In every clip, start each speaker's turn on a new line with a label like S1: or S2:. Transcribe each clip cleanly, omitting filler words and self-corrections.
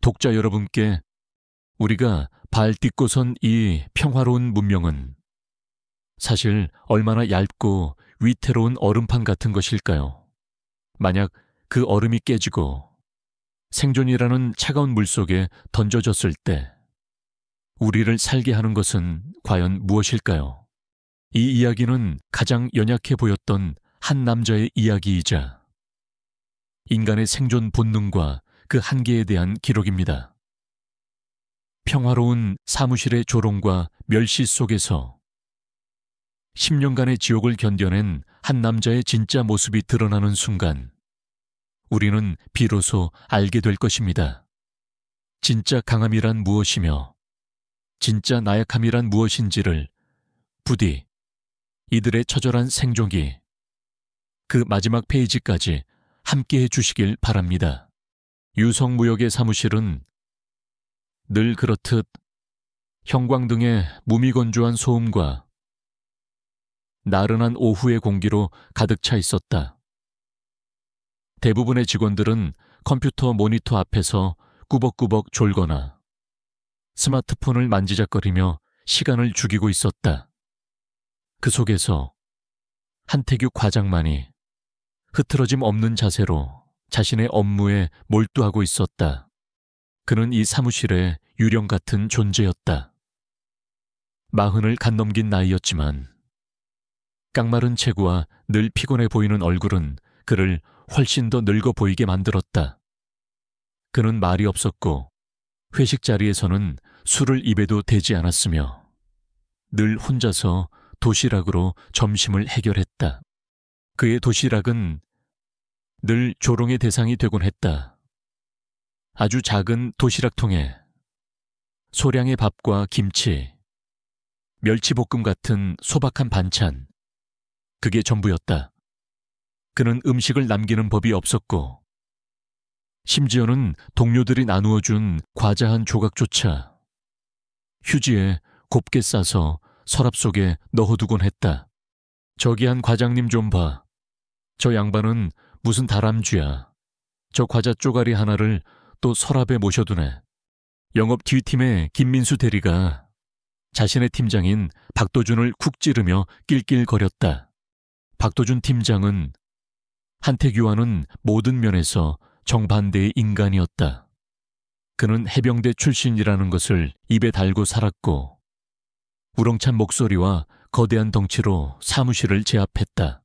S1: 독자 여러분께 우리가 발 딛고선 이 평화로운 문명은 사실 얼마나 얇고 위태로운 얼음판 같은 것일까요? 만약 그 얼음이 깨지고 생존이라는 차가운 물속에 던져졌을 때 우리를 살게 하는 것은 과연 무엇일까요? 이 이야기는 가장 연약해 보였던 한 남자의 이야기이자 인간의 생존 본능과 그 한계에 대한 기록입니다. 평화로운 사무실의 조롱과 멸시 속에서 10년간의 지옥을 견뎌낸 한 남자의 진짜 모습이 드러나는 순간 우리는 비로소 알게 될 것입니다. 진짜 강함이란 무엇이며 진짜 나약함이란 무엇인지를 부디 이들의 처절한 생존기 그 마지막 페이지까지 함께해 주시길 바랍니다. 유성무역의 사무실은 늘 그렇듯 형광등의 무미건조한 소음과 나른한 오후의 공기로 가득 차 있었다. 대부분의 직원들은 컴퓨터 모니터 앞에서 꾸벅꾸벅 졸거나 스마트폰을 만지작거리며 시간을 죽이고 있었다. 그 속에서 한태규 과장만이 흐트러짐 없는 자세로 자신의 업무에 몰두하고 있었다. 그는 이 사무실의 유령 같은 존재였다. 40을 갓 넘긴 나이였지만 깡마른 체구와 늘 피곤해 보이는 얼굴은 그를 훨씬 더 늙어 보이게 만들었다. 그는 말이 없었고 회식 자리에서는 술을 입에도 대지 않았으며 늘 혼자서 도시락으로 점심을 해결했다. 그의 도시락은 늘 조롱의 대상이 되곤 했다. 아주 작은 도시락통에 소량의 밥과 김치, 멸치볶음 같은 소박한 반찬, 그게 전부였다. 그는 음식을 남기는 법이 없었고 심지어는 동료들이 나누어준 과자 한 조각조차 휴지에 곱게 싸서 서랍 속에 넣어두곤 했다. 저기 한 과장님 좀 봐. 저 양반은 무슨 다람쥐야. 저 과자 쪼가리 하나를 또 서랍에 모셔두네. 영업 뒤팀의 김민수 대리가 자신의 팀장인 박도준을 쿡 찌르며 낄낄거렸다. 박도준 팀장은 한태규와는 모든 면에서 정반대의 인간이었다. 그는 해병대 출신이라는 것을 입에 달고 살았고 우렁찬 목소리와 거대한 덩치로 사무실을 제압했다.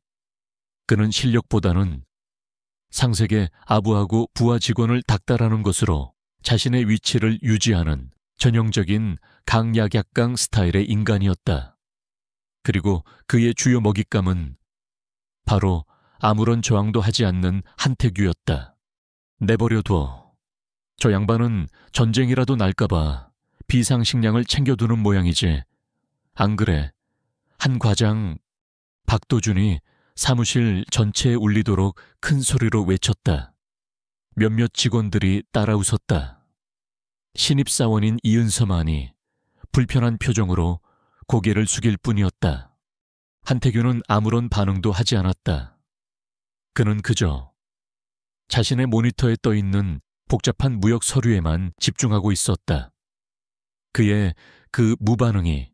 S1: 그는 실력보다는 상색에 아부하고 부하 직원을 닥달하는 것으로 자신의 위치를 유지하는 전형적인 강약약강 스타일의 인간이었다. 그리고 그의 주요 먹잇감은 바로 아무런 저항도 하지 않는 한태규였다. 내버려둬. 저 양반은 전쟁이라도 날까봐 비상식량을 챙겨두는 모양이지. 안 그래? 한 과장 박도준이 사무실 전체에 울리도록 큰 소리로 외쳤다. 몇몇 직원들이 따라 웃었다. 신입사원인 이은서만이 불편한 표정으로 고개를 숙일 뿐이었다. 한태규는 아무런 반응도 하지 않았다. 그는 그저 자신의 모니터에 떠있는 복잡한 무역 서류에만 집중하고 있었다. 그의 그 무반응이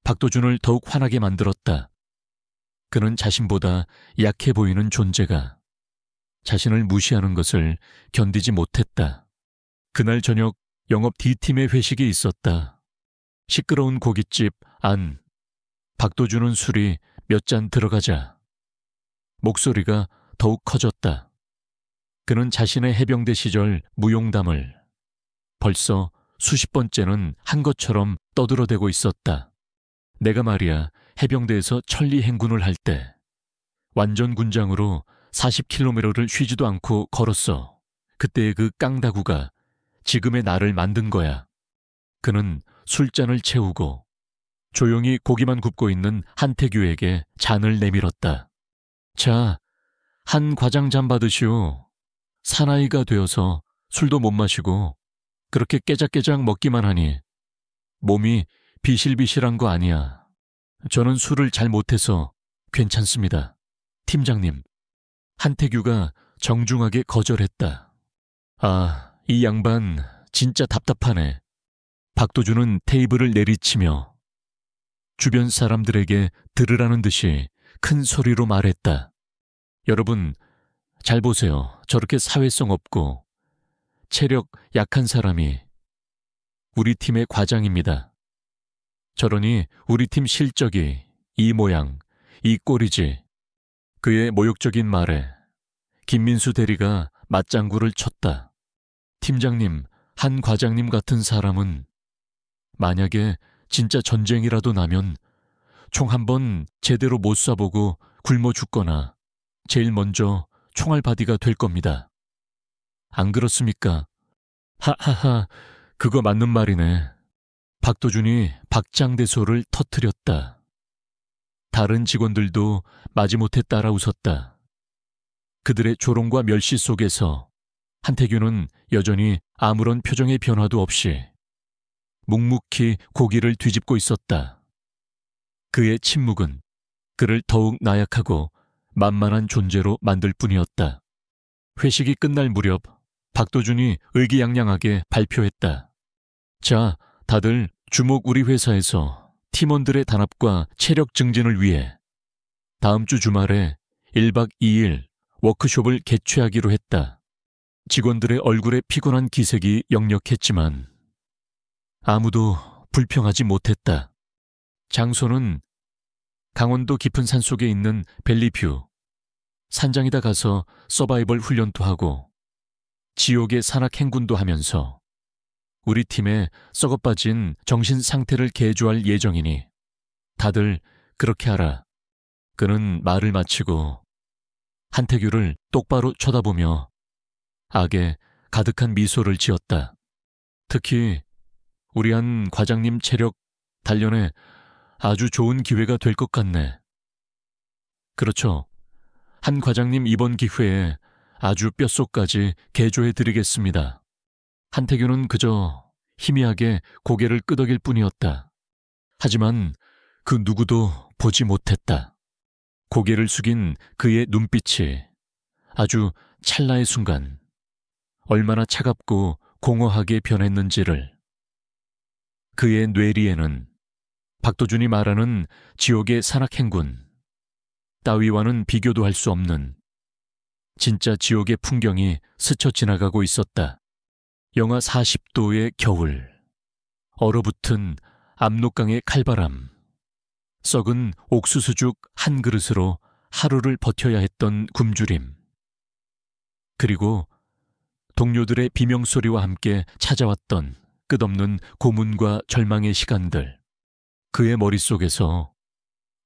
S1: 박도준을 더욱 화나게 만들었다. 그는 자신보다 약해 보이는 존재가 자신을 무시하는 것을 견디지 못했다. 그날 저녁 영업 D팀의 회식이 있었다. 시끄러운 고깃집 안 박도준은 술이 몇 잔 들어가자 목소리가 더욱 커졌다. 그는 자신의 해병대 시절 무용담을 벌써 수십 번째는 한 것처럼 떠들어대고 있었다. 내가 말이야 해병대에서 천리 행군을 할 때 완전 군장으로 40km를 쉬지도 않고 걸었어. 그때의 그 깡다구가 지금의 나를 만든 거야. 그는 술잔을 채우고 조용히 고기만 굽고 있는 한태규에게 잔을 내밀었다. 자, 한 과장 잔 받으시오. 사나이가 되어서 술도 못 마시고 그렇게 깨작깨작 먹기만 하니 몸이 비실비실한 거 아니야. 저는 술을 잘 못해서 괜찮습니다. 팀장님. 한태규가 정중하게 거절했다. 아, 이 양반 진짜 답답하네. 박도준은 테이블을 내리치며 주변 사람들에게 들으라는 듯이 큰 소리로 말했다. 여러분, 잘 보세요. 저렇게 사회성 없고 체력 약한 사람이 우리 팀의 과장입니다. 저러니 우리 팀 실적이 이 모양, 이 꼴이지. 그의 모욕적인 말에 김민수 대리가 맞장구를 쳤다. 팀장님, 한 과장님 같은 사람은 만약에 진짜 전쟁이라도 나면 총 한 번 제대로 못 쏴보고 굶어 죽거나 제일 먼저 총알바디가 될 겁니다. 안 그렇습니까? 하하하, 그거 맞는 말이네. 박도준이 박장대소를 터뜨렸다. 다른 직원들도 마지못해 따라 웃었다. 그들의 조롱과 멸시 속에서 한태규는 여전히 아무런 표정의 변화도 없이 묵묵히 고기를 뒤집고 있었다. 그의 침묵은 그를 더욱 나약하고 만만한 존재로 만들 뿐이었다. 회식이 끝날 무렵 박도준이 의기양양하게 발표했다. 자, 다들 주목 우리 회사에서 팀원들의 단합과 체력 증진을 위해 다음 주 주말에 1박 2일 워크숍을 개최하기로 했다. 직원들의 얼굴에 피곤한 기색이 역력했지만 아무도 불평하지 못했다. 장소는 강원도 깊은 산속에 있는 벨리뷰. 산장에다 가서 서바이벌 훈련도 하고 지옥의 산악 행군도 하면서 우리 팀의 썩어빠진 정신 상태를 개조할 예정이니 다들 그렇게 하라. 그는 말을 마치고 한태규를 똑바로 쳐다보며 악에 가득한 미소를 지었다. 특히 우리 한 과장님 체력 단련에 아주 좋은 기회가 될 것 같네. 그렇죠. 한 과장님 이번 기회에 아주 뼛속까지 개조해드리겠습니다. 한태규는 그저 희미하게 고개를 끄덕일 뿐이었다. 하지만 그 누구도 보지 못했다. 고개를 숙인 그의 눈빛이 아주 찰나의 순간 얼마나 차갑고 공허하게 변했는지를. 그의 뇌리에는 박도준이 말하는 지옥의 산악행군 따위와는 비교도 할 수 없는 진짜 지옥의 풍경이 스쳐 지나가고 있었다. 영하 40도의 겨울, 얼어붙은 압록강의 칼바람, 썩은 옥수수죽 한 그릇으로 하루를 버텨야 했던 굶주림, 그리고 동료들의 비명소리와 함께 찾아왔던 끝없는 고문과 절망의 시간들. 그의 머릿속에서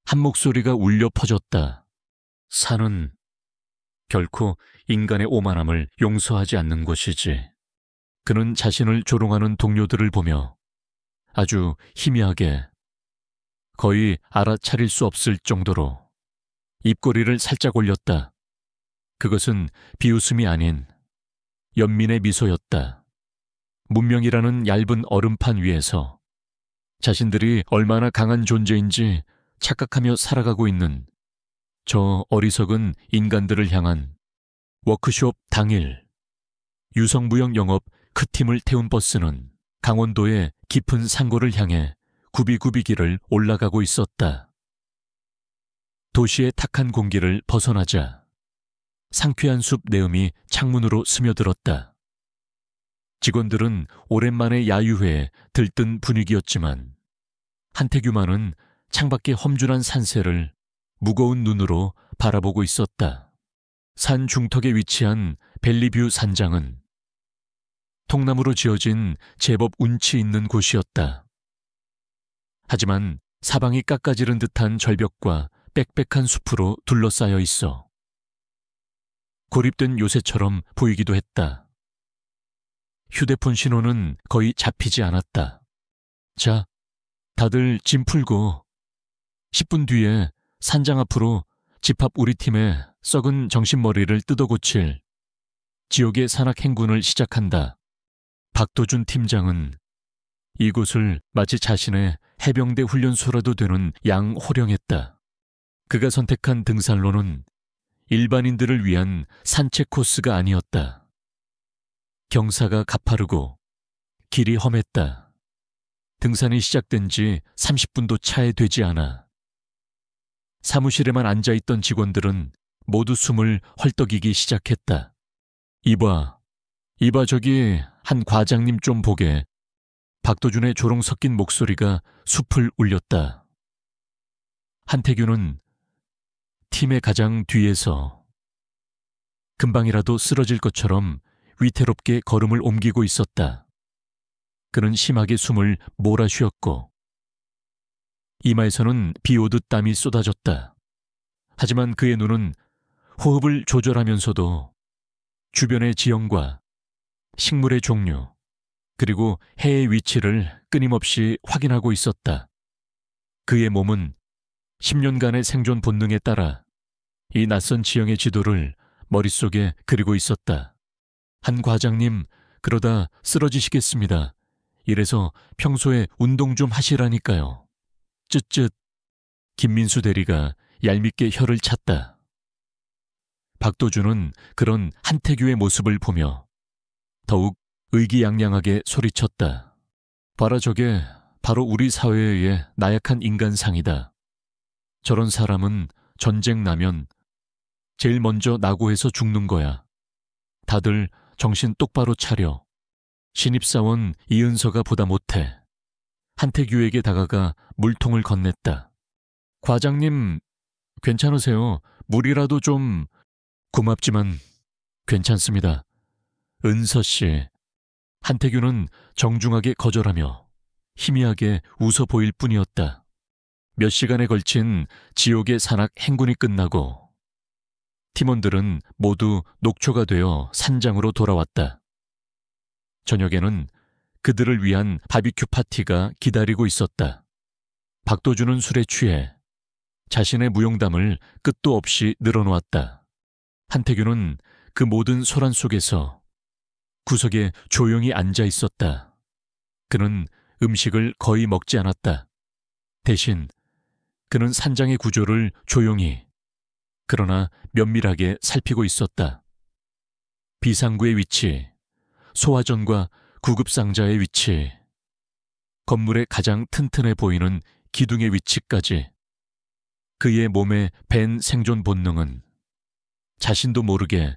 S1: 한 목소리가 울려 퍼졌다. 산은 결코 인간의 오만함을 용서하지 않는 곳이지. 그는 자신을 조롱하는 동료들을 보며 아주 희미하게, 거의 알아차릴 수 없을 정도로 입꼬리를 살짝 올렸다. 그것은 비웃음이 아닌 연민의 미소였다. 문명이라는 얇은 얼음판 위에서 자신들이 얼마나 강한 존재인지 착각하며 살아가고 있는 저 어리석은 인간들을 향한 워크숍 당일, 유성무역 영업 그 팀을 태운 버스는 강원도의 깊은 산고를 향해 굽이굽이 길을 올라가고 있었다. 도시의 탁한 공기를 벗어나자 상쾌한 숲 내음이 창문으로 스며들었다. 직원들은 오랜만에 야유회에 들뜬 분위기였지만 한태규만은 창밖의 험준한 산세를 무거운 눈으로 바라보고 있었다. 산 중턱에 위치한 벨리뷰 산장은 통나무로 지어진 제법 운치 있는 곳이었다. 하지만 사방이 깎아지른 듯한 절벽과 빽빽한 숲으로 둘러싸여 있어 고립된 요새처럼 보이기도 했다. 휴대폰 신호는 거의 잡히지 않았다. 자, 다들 짐 풀고 10분 뒤에 산장 앞으로 집합 우리 팀의 썩은 정신머리를 뜯어고칠 지옥의 산악행군을 시작한다. 박도준 팀장은 이곳을 마치 자신의 해병대 훈련소라도 되는 양호령했다. 그가 선택한 등산로는 일반인들을 위한 산책 코스가 아니었다. 경사가 가파르고 길이 험했다. 등산이 시작된 지 30분도 차에 되지 않아. 사무실에만 앉아있던 직원들은 모두 숨을 헐떡이기 시작했다. 이봐 저기 한 과장님 좀 보게. 박도준의 조롱 섞인 목소리가 숲을 울렸다. 한태규는 팀의 가장 뒤에서 금방이라도 쓰러질 것처럼 위태롭게 걸음을 옮기고 있었다. 그는 심하게 숨을 몰아쉬었고 이마에서는 비 오듯 땀이 쏟아졌다. 하지만 그의 눈은 호흡을 조절하면서도 주변의 지형과 식물의 종류 그리고 해의 위치를 끊임없이 확인하고 있었다. 그의 몸은 10년간의 생존 본능에 따라 이 낯선 지형의 지도를 머릿속에 그리고 있었다. 한 과장님, 그러다 쓰러지시겠습니다. 이래서 평소에 운동 좀 하시라니까요. 쯧쯧. 김민수 대리가 얄밉게 혀를 찼다. 박도준은 그런 한태규의 모습을 보며 더욱 의기양양하게 소리쳤다. 봐라, 저게 바로 우리 사회의 나약한 인간상이다. 저런 사람은 전쟁 나면 제일 먼저 낙오해서 죽는 거야. 다들 정신 똑바로 차려. 신입사원 이은서가 보다 못해. 한태규에게 다가가 물통을 건넸다. 과장님, 괜찮으세요? 물이라도 좀... 고맙지만 괜찮습니다. 은서 씨. 한태규는 정중하게 거절하며 희미하게 웃어 보일 뿐이었다. 몇 시간에 걸친 지옥의 산악 행군이 끝나고 팀원들은 모두 녹초가 되어 산장으로 돌아왔다. 저녁에는 그들을 위한 바비큐 파티가 기다리고 있었다. 박도준은 술에 취해 자신의 무용담을 끝도 없이 늘어놓았다. 한태규는 그 모든 소란 속에서 구석에 조용히 앉아 있었다. 그는 음식을 거의 먹지 않았다. 대신 그는 산장의 구조를 조용히 그러나 면밀하게 살피고 있었다. 비상구의 위치, 소화전과 구급상자의 위치, 건물의 가장 튼튼해 보이는 기둥의 위치까지 그의 몸에 밴 생존 본능은 자신도 모르게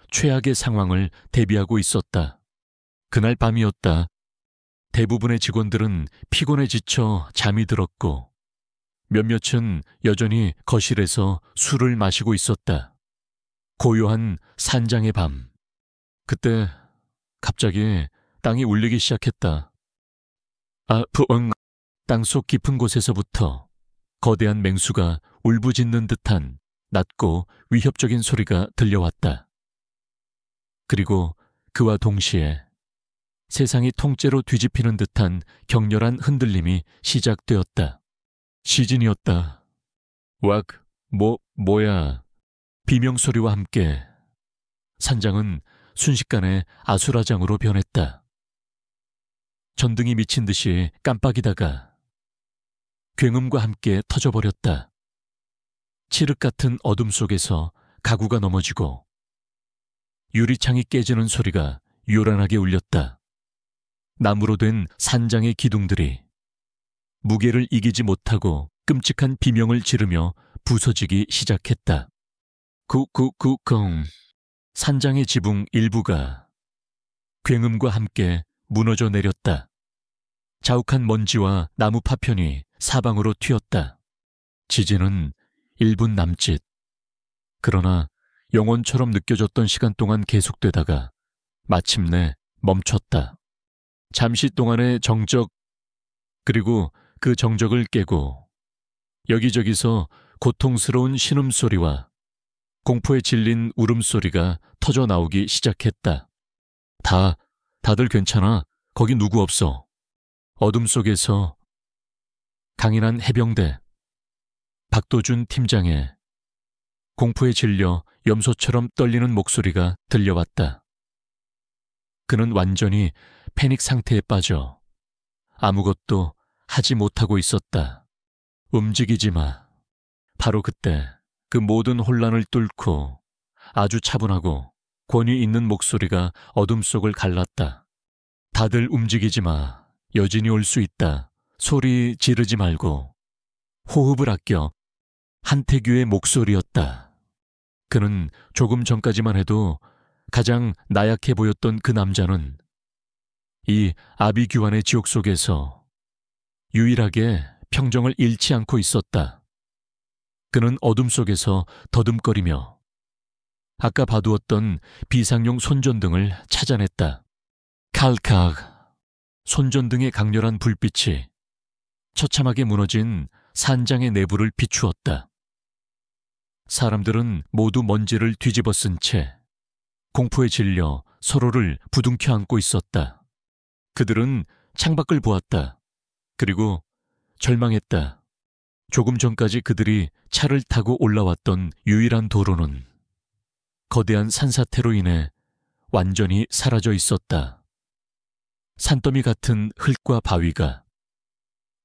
S1: 최악의 상황을 대비하고 있었다. 그날 밤이었다. 대부분의 직원들은 피곤에 지쳐 잠이 들었고 몇몇은 여전히 거실에서 술을 마시고 있었다. 고요한 산장의 밤. 그때 갑자기 땅이 울리기 시작했다. 땅속 깊은 곳에서부터 거대한 맹수가 울부짖는 듯한 낮고 위협적인 소리가 들려왔다. 그리고 그와 동시에 세상이 통째로 뒤집히는 듯한 격렬한 흔들림이 시작되었다. 시진이었다. 뭐야. 비명소리와 함께 산장은 순식간에 아수라장으로 변했다. 전등이 미친 듯이 깜빡이다가 굉음과 함께 터져버렸다. 칠흑 같은 어둠 속에서 가구가 넘어지고 유리창이 깨지는 소리가 요란하게 울렸다. 나무로 된 산장의 기둥들이 무게를 이기지 못하고 끔찍한 비명을 지르며 부서지기 시작했다. 쿵. 산장의 지붕 일부가 굉음과 함께 무너져 내렸다. 자욱한 먼지와 나무 파편이 사방으로 튀었다. 지진은 1분 남짓. 그러나 영원처럼 느껴졌던 시간 동안 계속되다가 마침내 멈췄다. 잠시 동안의 정적, 그리고 그 정적을 깨고 여기저기서 고통스러운 신음소리와 공포에 질린 울음소리가 터져 나오기 시작했다. 다들 괜찮아? 거기 누구 없어? 어둠 속에서 강인한 해병대 박도준 팀장의 공포에 질려 염소처럼 떨리는 목소리가 들려왔다. 그는 완전히 패닉 상태에 빠져 아무것도 하지 못하고 있었다. 움직이지 마. 바로 그때 그 모든 혼란을 뚫고 아주 차분하고 권위 있는 목소리가 어둠 속을 갈랐다. 다들 움직이지 마. 여진이 올 수 있다. 소리 지르지 말고. 호흡을 아껴. 한태규의 목소리였다. 그는 조금 전까지만 해도 가장 나약해 보였던 그 남자는 이 아비규환의 지옥 속에서 유일하게 평정을 잃지 않고 있었다. 그는 어둠 속에서 더듬거리며 아까 봐두었던 비상용 손전등을 찾아냈다. 칼칵. 손전등의 강렬한 불빛이 처참하게 무너진 산장의 내부를 비추었다. 사람들은 모두 먼지를 뒤집어 쓴 채 공포에 질려 서로를 부둥켜 안고 있었다. 그들은 창밖을 보았다. 그리고 절망했다. 조금 전까지 그들이 차를 타고 올라왔던 유일한 도로는 거대한 산사태로 인해 완전히 사라져 있었다. 산더미 같은 흙과 바위가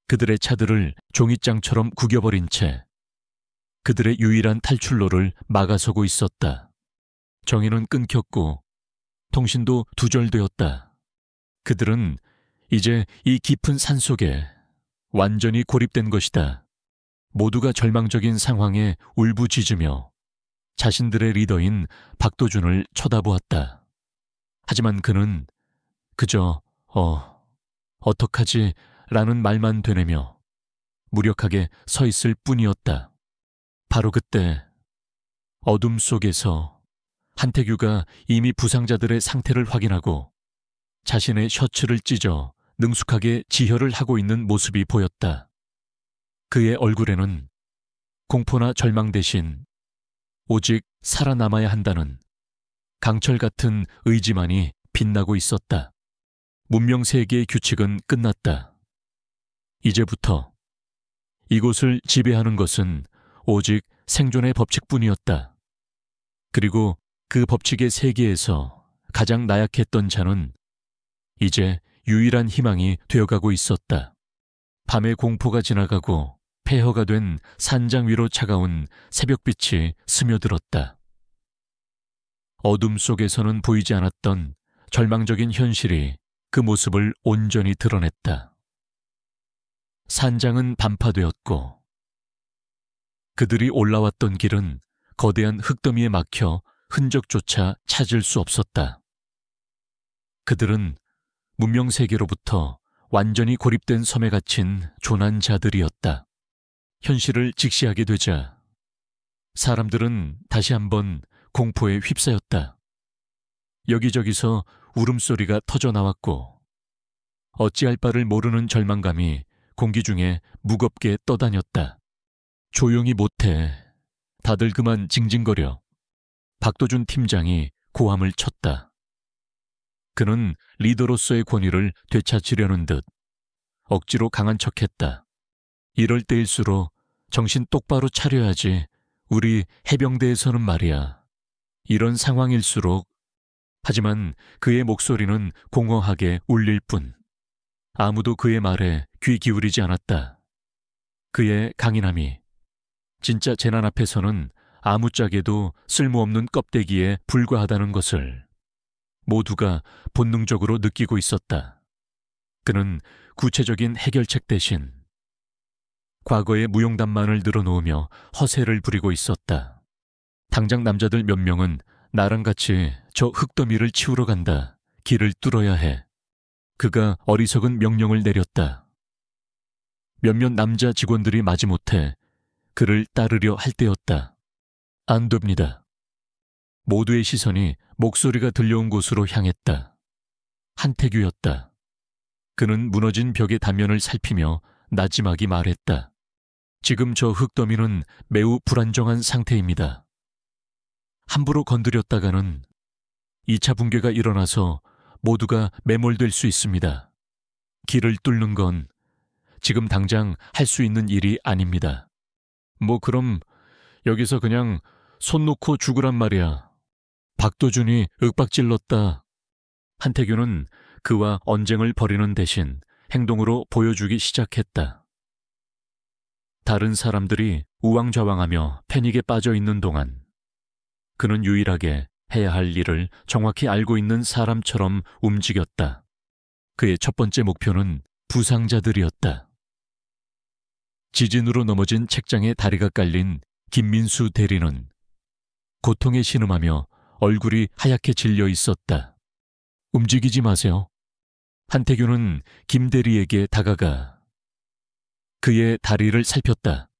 S1: 그들의 차들을 종잇장처럼 구겨버린 채 그들의 유일한 탈출로를 막아서고 있었다. 정의는 끊겼고 통신도 두절되었다. 그들은 이제 이 깊은 산속에 완전히 고립된 것이다. 모두가 절망적인 상황에 울부짖으며 자신들의 리더인 박도준을 쳐다보았다. 하지만 그는 그저 어떡하지? 라는 말만 되뇌며 무력하게 서 있을 뿐이었다. 바로 그때 어둠 속에서 한태규가 이미 부상자들의 상태를 확인하고 자신의 셔츠를 찢어 능숙하게 지혈을 하고 있는 모습이 보였다. 그의 얼굴에는 공포나 절망 대신 오직 살아남아야 한다는 강철 같은 의지만이 빛나고 있었다. 문명 세계의 규칙은 끝났다. 이제부터 이곳을 지배하는 것은 오직 생존의 법칙뿐이었다. 그리고 그 법칙의 세계에서 가장 나약했던 자는 이제 유일한 희망이 되어가고 있었다. 밤의 공포가 지나가고 폐허가 된 산장 위로 차가운 새벽빛이 스며들었다. 어둠 속에서는 보이지 않았던 절망적인 현실이 그 모습을 온전히 드러냈다. 산장은 반파되었고 그들이 올라왔던 길은 거대한 흙더미에 막혀 흔적조차 찾을 수 없었다. 그들은 문명세계로부터 완전히 고립된 섬에 갇힌 조난자들이었다. 현실을 직시하게 되자 사람들은 다시 한번 공포에 휩싸였다. 여기저기서 울음소리가 터져나왔고 어찌할 바를 모르는 절망감이 공기 중에 무겁게 떠다녔다. 조용히 못해. 다들 그만 징징거려. 박도준 팀장이 고함을 쳤다. 그는 리더로서의 권위를 되찾으려는 듯 억지로 강한 척했다. 이럴 때일수록 정신 똑바로 차려야지. 우리 해병대에서는 말이야. 이런 상황일수록. 하지만 그의 목소리는 공허하게 울릴 뿐. 아무도 그의 말에 귀 기울이지 않았다. 그의 강인함이 진짜 재난 앞에서는 아무짝에도 쓸모없는 껍데기에 불과하다는 것을 모두가 본능적으로 느끼고 있었다. 그는 구체적인 해결책 대신 과거의 무용담만을 늘어놓으며 허세를 부리고 있었다. 당장 남자들 몇 명은 나랑 같이 저 흙더미를 치우러 간다. 길을 뚫어야 해. 그가 어리석은 명령을 내렸다. 몇몇 남자 직원들이 마지못해 그를 따르려 할 때였다. 안 됩니다. 모두의 시선이 목소리가 들려온 곳으로 향했다. 한태규였다. 그는 무너진 벽의 단면을 살피며 나지막이 말했다. 지금 저 흙더미는 매우 불안정한 상태입니다. 함부로 건드렸다가는 2차 붕괴가 일어나서 모두가 매몰될 수 있습니다. 길을 뚫는 건 지금 당장 할 수 있는 일이 아닙니다. 뭐 그럼 여기서 그냥 손 놓고 죽으란 말이야. 박도준이 윽박질렀다. 한태규는 그와 언쟁을 벌이는 대신 행동으로 보여주기 시작했다. 다른 사람들이 우왕좌왕하며 패닉에 빠져 있는 동안 그는 유일하게 해야 할 일을 정확히 알고 있는 사람처럼 움직였다. 그의 첫 번째 목표는 부상자들이었다. 지진으로 넘어진 책장에 다리가 깔린 김민수 대리는 고통에 신음하며 얼굴이 하얗게 질려 있었다. 움직이지 마세요. 한태규는 김 대리에게 다가가 그의 다리를 살폈다.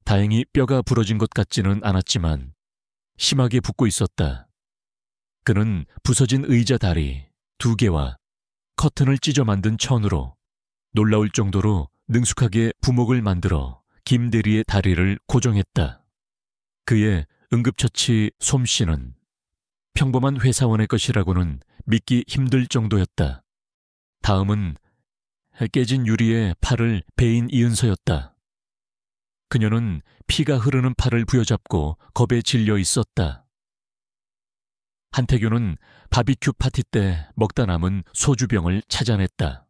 S1: 다행히 뼈가 부러진 것 같지는 않았지만 심하게 붓고 있었다. 그는 부서진 의자 다리 2개와 커튼을 찢어 만든 천으로 놀라울 정도로 능숙하게 부목을 만들어 김 대리의 다리를 고정했다. 그의 응급처치 솜씨는 평범한 회사원의 것이라고는 믿기 힘들 정도였다. 다음은 깨진 유리에 팔을 베인 이은서였다. 그녀는 피가 흐르는 팔을 부여잡고 겁에 질려 있었다. 한태규는 바비큐 파티 때 먹다 남은 소주병을 찾아냈다.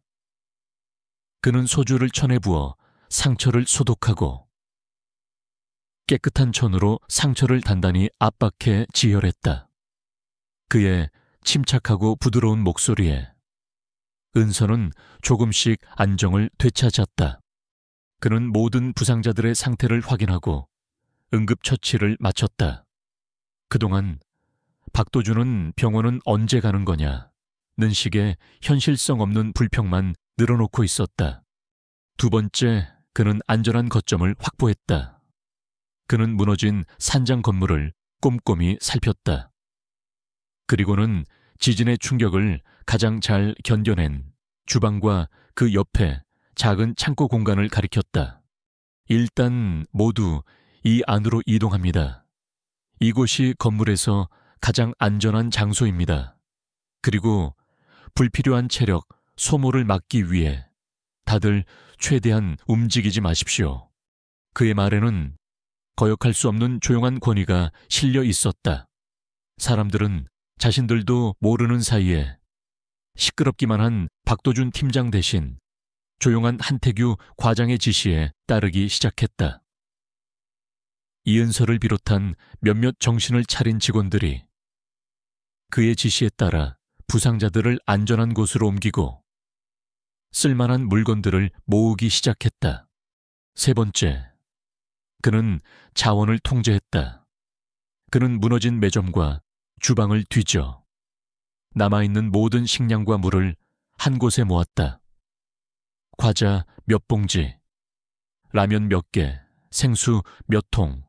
S1: 그는 소주를 천에 부어 상처를 소독하고 깨끗한 천으로 상처를 단단히 압박해 지혈했다. 그의 침착하고 부드러운 목소리에 은서는 조금씩 안정을 되찾았다. 그는 모든 부상자들의 상태를 확인하고 응급처치를 마쳤다. 그동안 박도준은 병원은 언제 가는 거냐는 식의 현실성 없는 불평만 늘어놓고 있었다. 두 번째, 그는 안전한 거점을 확보했다. 그는 무너진 산장 건물을 꼼꼼히 살폈다. 그리고는 지진의 충격을 가장 잘 견뎌낸 주방과 그 옆에 작은 창고 공간을 가리켰다. 일단 모두 이 안으로 이동합니다. 이곳이 건물에서 가장 안전한 장소입니다. 그리고 불필요한 체력 소모를 막기 위해 다들 최대한 움직이지 마십시오. 그의 말에는 거역할 수 없는 조용한 권위가 실려 있었다. 사람들은 자신들도 모르는 사이에 시끄럽기만 한 박도준 팀장 대신 조용한 한태규 과장의 지시에 따르기 시작했다. 이은서를 비롯한 몇몇 정신을 차린 직원들이 그의 지시에 따라 부상자들을 안전한 곳으로 옮기고 쓸만한 물건들을 모으기 시작했다. 세 번째, 그는 자원을 통제했다. 그는 무너진 매점과 주방을 뒤져 남아있는 모든 식량과 물을 한 곳에 모았다. 과자 몇 봉지, 라면 몇 개, 생수 몇 통,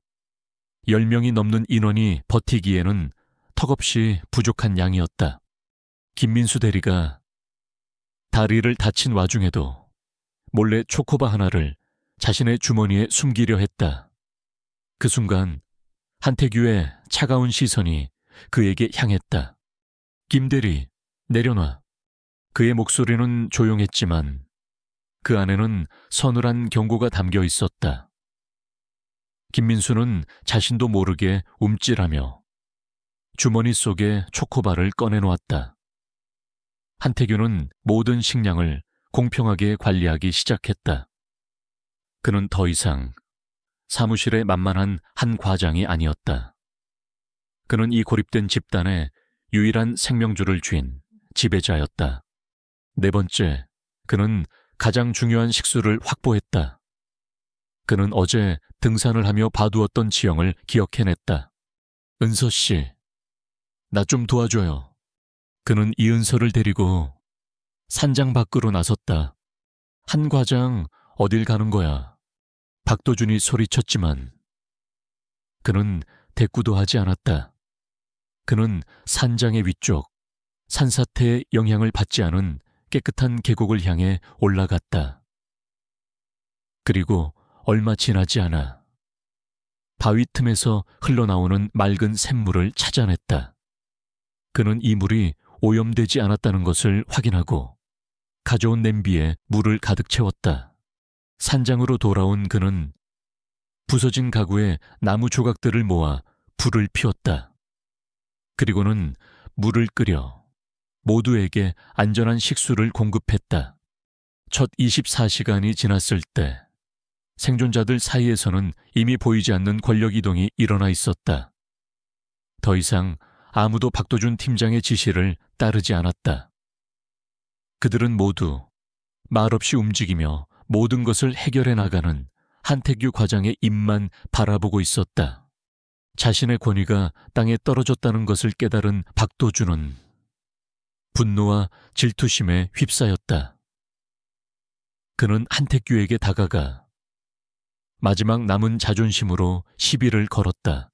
S1: 10명이 넘는 인원이 버티기에는 턱없이 부족한 양이었다. 김민수 대리가 다리를 다친 와중에도 몰래 초코바 하나를 자신의 주머니에 숨기려 했다. 그 순간 한태규의 차가운 시선이 그에게 향했다. 김 대리, 내려놔. 그의 목소리는 조용했지만 그 안에는 서늘한 경고가 담겨 있었다. 김민수는 자신도 모르게 움찔하며 주머니 속에 초코바를 꺼내놓았다. 한태규는 모든 식량을 공평하게 관리하기 시작했다. 그는 더 이상 사무실의 만만한 한 과장이 아니었다. 그는 이 고립된 집단의 유일한 생명줄을 쥔 지배자였다. 네 번째, 그는 가장 중요한 식수를 확보했다. 그는 어제 등산을 하며 봐두었던 지형을 기억해냈다. 은서 씨, 나 좀 도와줘요. 그는 이은서를 데리고 산장 밖으로 나섰다. 한 과장 어딜 가는 거야? 박도준이 소리쳤지만 그는 대꾸도 하지 않았다. 그는 산장의 위쪽, 산사태의 영향을 받지 않은 깨끗한 계곡을 향해 올라갔다. 그리고 얼마 지나지 않아 바위 틈에서 흘러나오는 맑은 샘물을 찾아냈다. 그는 이 물이 오염되지 않았다는 것을 확인하고 가져온 냄비에 물을 가득 채웠다. 산장으로 돌아온 그는 부서진 가구에 나무 조각들을 모아 불을 피웠다. 그리고는 물을 끓여 모두에게 안전한 식수를 공급했다. 첫 24시간이 지났을 때 생존자들 사이에서는 이미 보이지 않는 권력 이동이 일어나 있었다. 더 이상 아무도 박도준 팀장의 지시를 따르지 않았다. 그들은 모두 말없이 움직이며 모든 것을 해결해 나가는 한태규 과장의 입만 바라보고 있었다. 자신의 권위가 땅에 떨어졌다는 것을 깨달은 박도준은 분노와 질투심에 휩싸였다. 그는 한태규에게 다가가 마지막 남은 자존심으로 시비를 걸었다.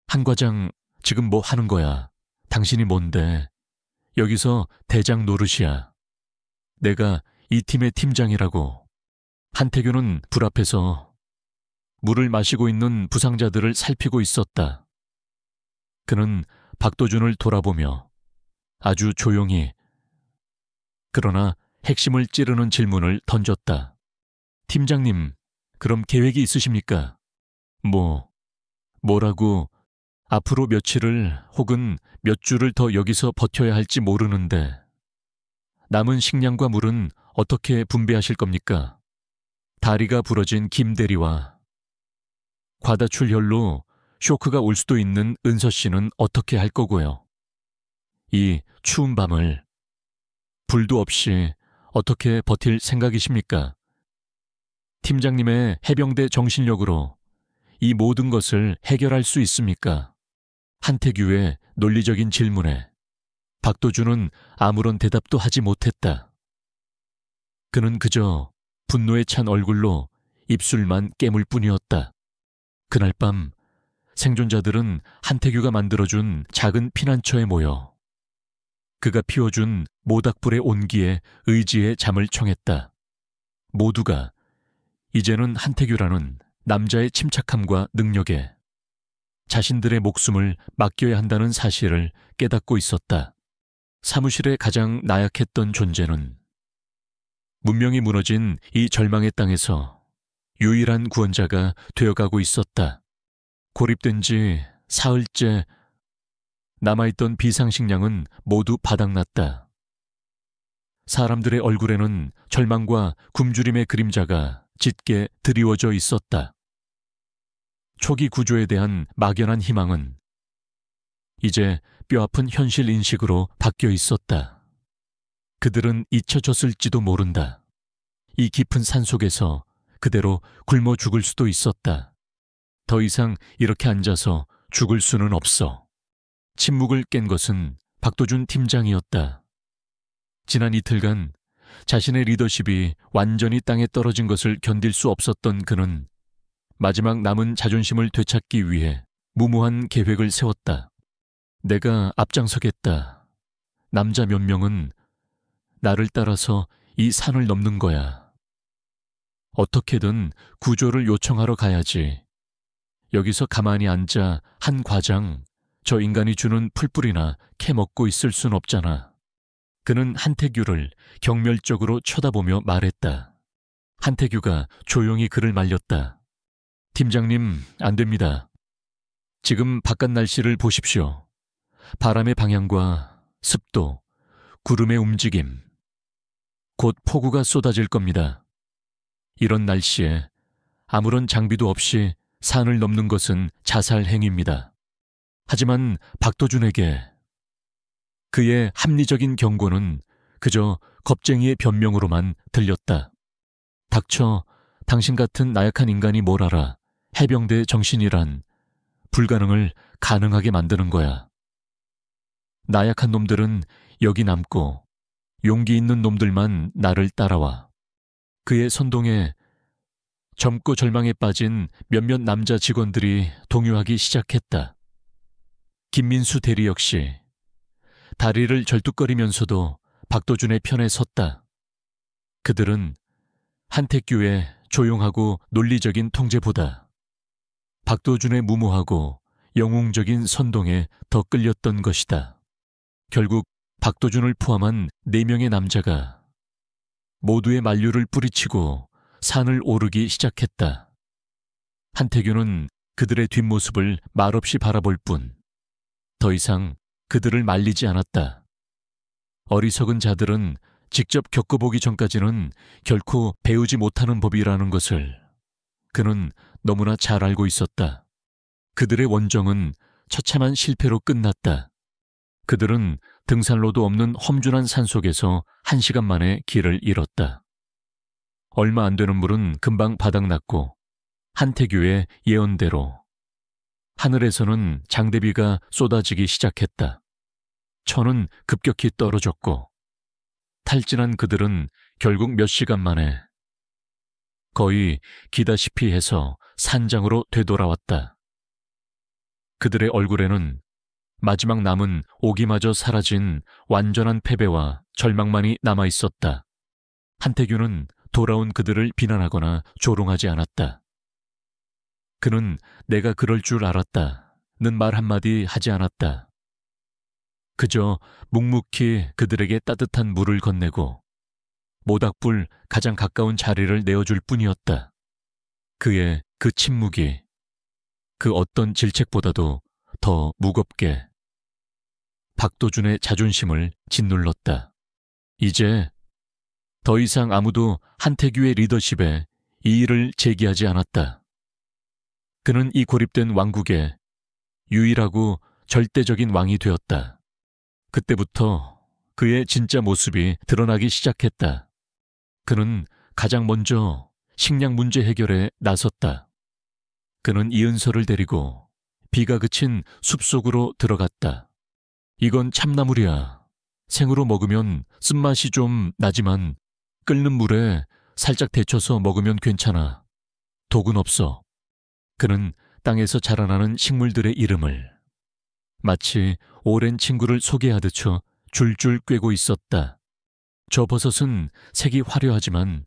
S1: 한 과장, 지금 뭐 하는 거야? 당신이 뭔데? 여기서 대장 노릇이야. 내가 이 팀의 팀장이라고. 한태규는 불 앞에서 물을 마시고 있는 부상자들을 살피고 있었다. 그는 박도준을 돌아보며 아주 조용히 그러나 핵심을 찌르는 질문을 던졌다. 팀장님, 그럼 계획이 있으십니까? 뭐라고 앞으로 며칠을 혹은 몇 주를 더 여기서 버텨야 할지 모르는데 남은 식량과 물은 어떻게 분배하실 겁니까? 다리가 부러진 김 대리와 과다출혈로 쇼크가 올 수도 있는 은서 씨는 어떻게 할 거고요? 이 추운 밤을 불도 없이 어떻게 버틸 생각이십니까? 팀장님의 해병대 정신력으로 이 모든 것을 해결할 수 있습니까? 한태규의 논리적인 질문에 박도준은 아무런 대답도 하지 못했다. 그는 그저 분노에 찬 얼굴로 입술만 깨물 뿐이었다. 그날 밤 생존자들은 한태규가 만들어준 작은 피난처에 모여 그가 피워준 모닥불의 온기에 의지의 잠을 청했다. 모두가 이제는 한태규라는 남자의 침착함과 능력에 자신들의 목숨을 맡겨야 한다는 사실을 깨닫고 있었다. 사무실의 가장 나약했던 존재는 문명이 무너진 이 절망의 땅에서 유일한 구원자가 되어가고 있었다. 고립된 지 사흘째 남아있던 비상식량은 모두 바닥났다. 사람들의 얼굴에는 절망과 굶주림의 그림자가 짙게 드리워져 있었다. 초기 구조에 대한 막연한 희망은 이제 뼈아픈 현실 인식으로 바뀌어 있었다. 그들은 잊혀졌을지도 모른다. 이 깊은 산속에서 그대로 굶어 죽을 수도 있었다. 더 이상 이렇게 앉아서 죽을 수는 없어. 침묵을 깬 것은 박도준 팀장이었다. 지난 이틀간 자신의 리더십이 완전히 땅에 떨어진 것을 견딜 수 없었던 그는 마지막 남은 자존심을 되찾기 위해 무모한 계획을 세웠다. 내가 앞장서겠다. 남자 몇 명은 나를 따라서 이 산을 넘는 거야. 어떻게든 구조를 요청하러 가야지. 여기서 가만히 앉아 한 과장, 저 인간이 주는 풀뿌리나 캐먹고 있을 순 없잖아. 그는 한태규를 경멸적으로 쳐다보며 말했다. 한태규가 조용히 그를 말렸다. 팀장님, 안 됩니다. 지금 바깥 날씨를 보십시오. 바람의 방향과 습도, 구름의 움직임. 곧 폭우가 쏟아질 겁니다. 이런 날씨에 아무런 장비도 없이 산을 넘는 것은 자살 행위입니다. 하지만 박도준에게 그의 합리적인 경고는 그저 겁쟁이의 변명으로만 들렸다. 닥쳐, 당신 같은 나약한 인간이 뭘 알아. 해병대 정신이란 불가능을 가능하게 만드는 거야. 나약한 놈들은 여기 남고 용기 있는 놈들만 나를 따라와. 그의 선동에 젊고 절망에 빠진 몇몇 남자 직원들이 동요하기 시작했다. 김민수 대리 역시 다리를 절뚝거리면서도 박도준의 편에 섰다. 그들은 한태규의 조용하고 논리적인 통제보다 박도준의 무모하고 영웅적인 선동에 더 끌렸던 것이다. 결국 박도준을 포함한 4명의 남자가 모두의 만류를 뿌리치고 산을 오르기 시작했다. 한태규는 그들의 뒷모습을 말없이 바라볼 뿐 더 이상 그들을 말리지 않았다. 어리석은 자들은 직접 겪어보기 전까지는 결코 배우지 못하는 법이라는 것을 그는 너무나 잘 알고 있었다. 그들의 원정은 처참한 실패로 끝났다. 그들은 등산로도 없는 험준한 산속에서 1시간 만에 길을 잃었다. 얼마 안 되는 물은 금방 바닥났고 한태규의 예언대로 하늘에서는 장대비가 쏟아지기 시작했다. 천은 급격히 떨어졌고 탈진한 그들은 결국 몇 시간 만에 거의 기다시피 해서 산장으로 되돌아왔다. 그들의 얼굴에는 마지막 남은 오기마저 사라진 완전한 패배와 절망만이 남아있었다. 한태규는 돌아온 그들을 비난하거나 조롱하지 않았다. 그는 내가 그럴 줄 알았다는 말 한마디 하지 않았다. 그저 묵묵히 그들에게 따뜻한 물을 건네고 모닥불 가장 가까운 자리를 내어줄 뿐이었다. 그의 그 침묵이 그 어떤 질책보다도 더 무겁게 박도준의 자존심을 짓눌렀다. 이제 더 이상 아무도 한태규의 리더십에 이의를 제기하지 않았다. 그는 이 고립된 왕국의 유일하고 절대적인 왕이 되었다. 그때부터 그의 진짜 모습이 드러나기 시작했다. 그는 가장 먼저 식량 문제 해결에 나섰다. 그는 이은서를 데리고 비가 그친 숲속으로 들어갔다. 이건 참나물이야. 생으로 먹으면 쓴맛이 좀 나지만 끓는 물에 살짝 데쳐서 먹으면 괜찮아. 독은 없어. 그는 땅에서 자라나는 식물들의 이름을 마치 오랜 친구를 소개하듯 줄줄 꿰고 있었다. 저 버섯은 색이 화려하지만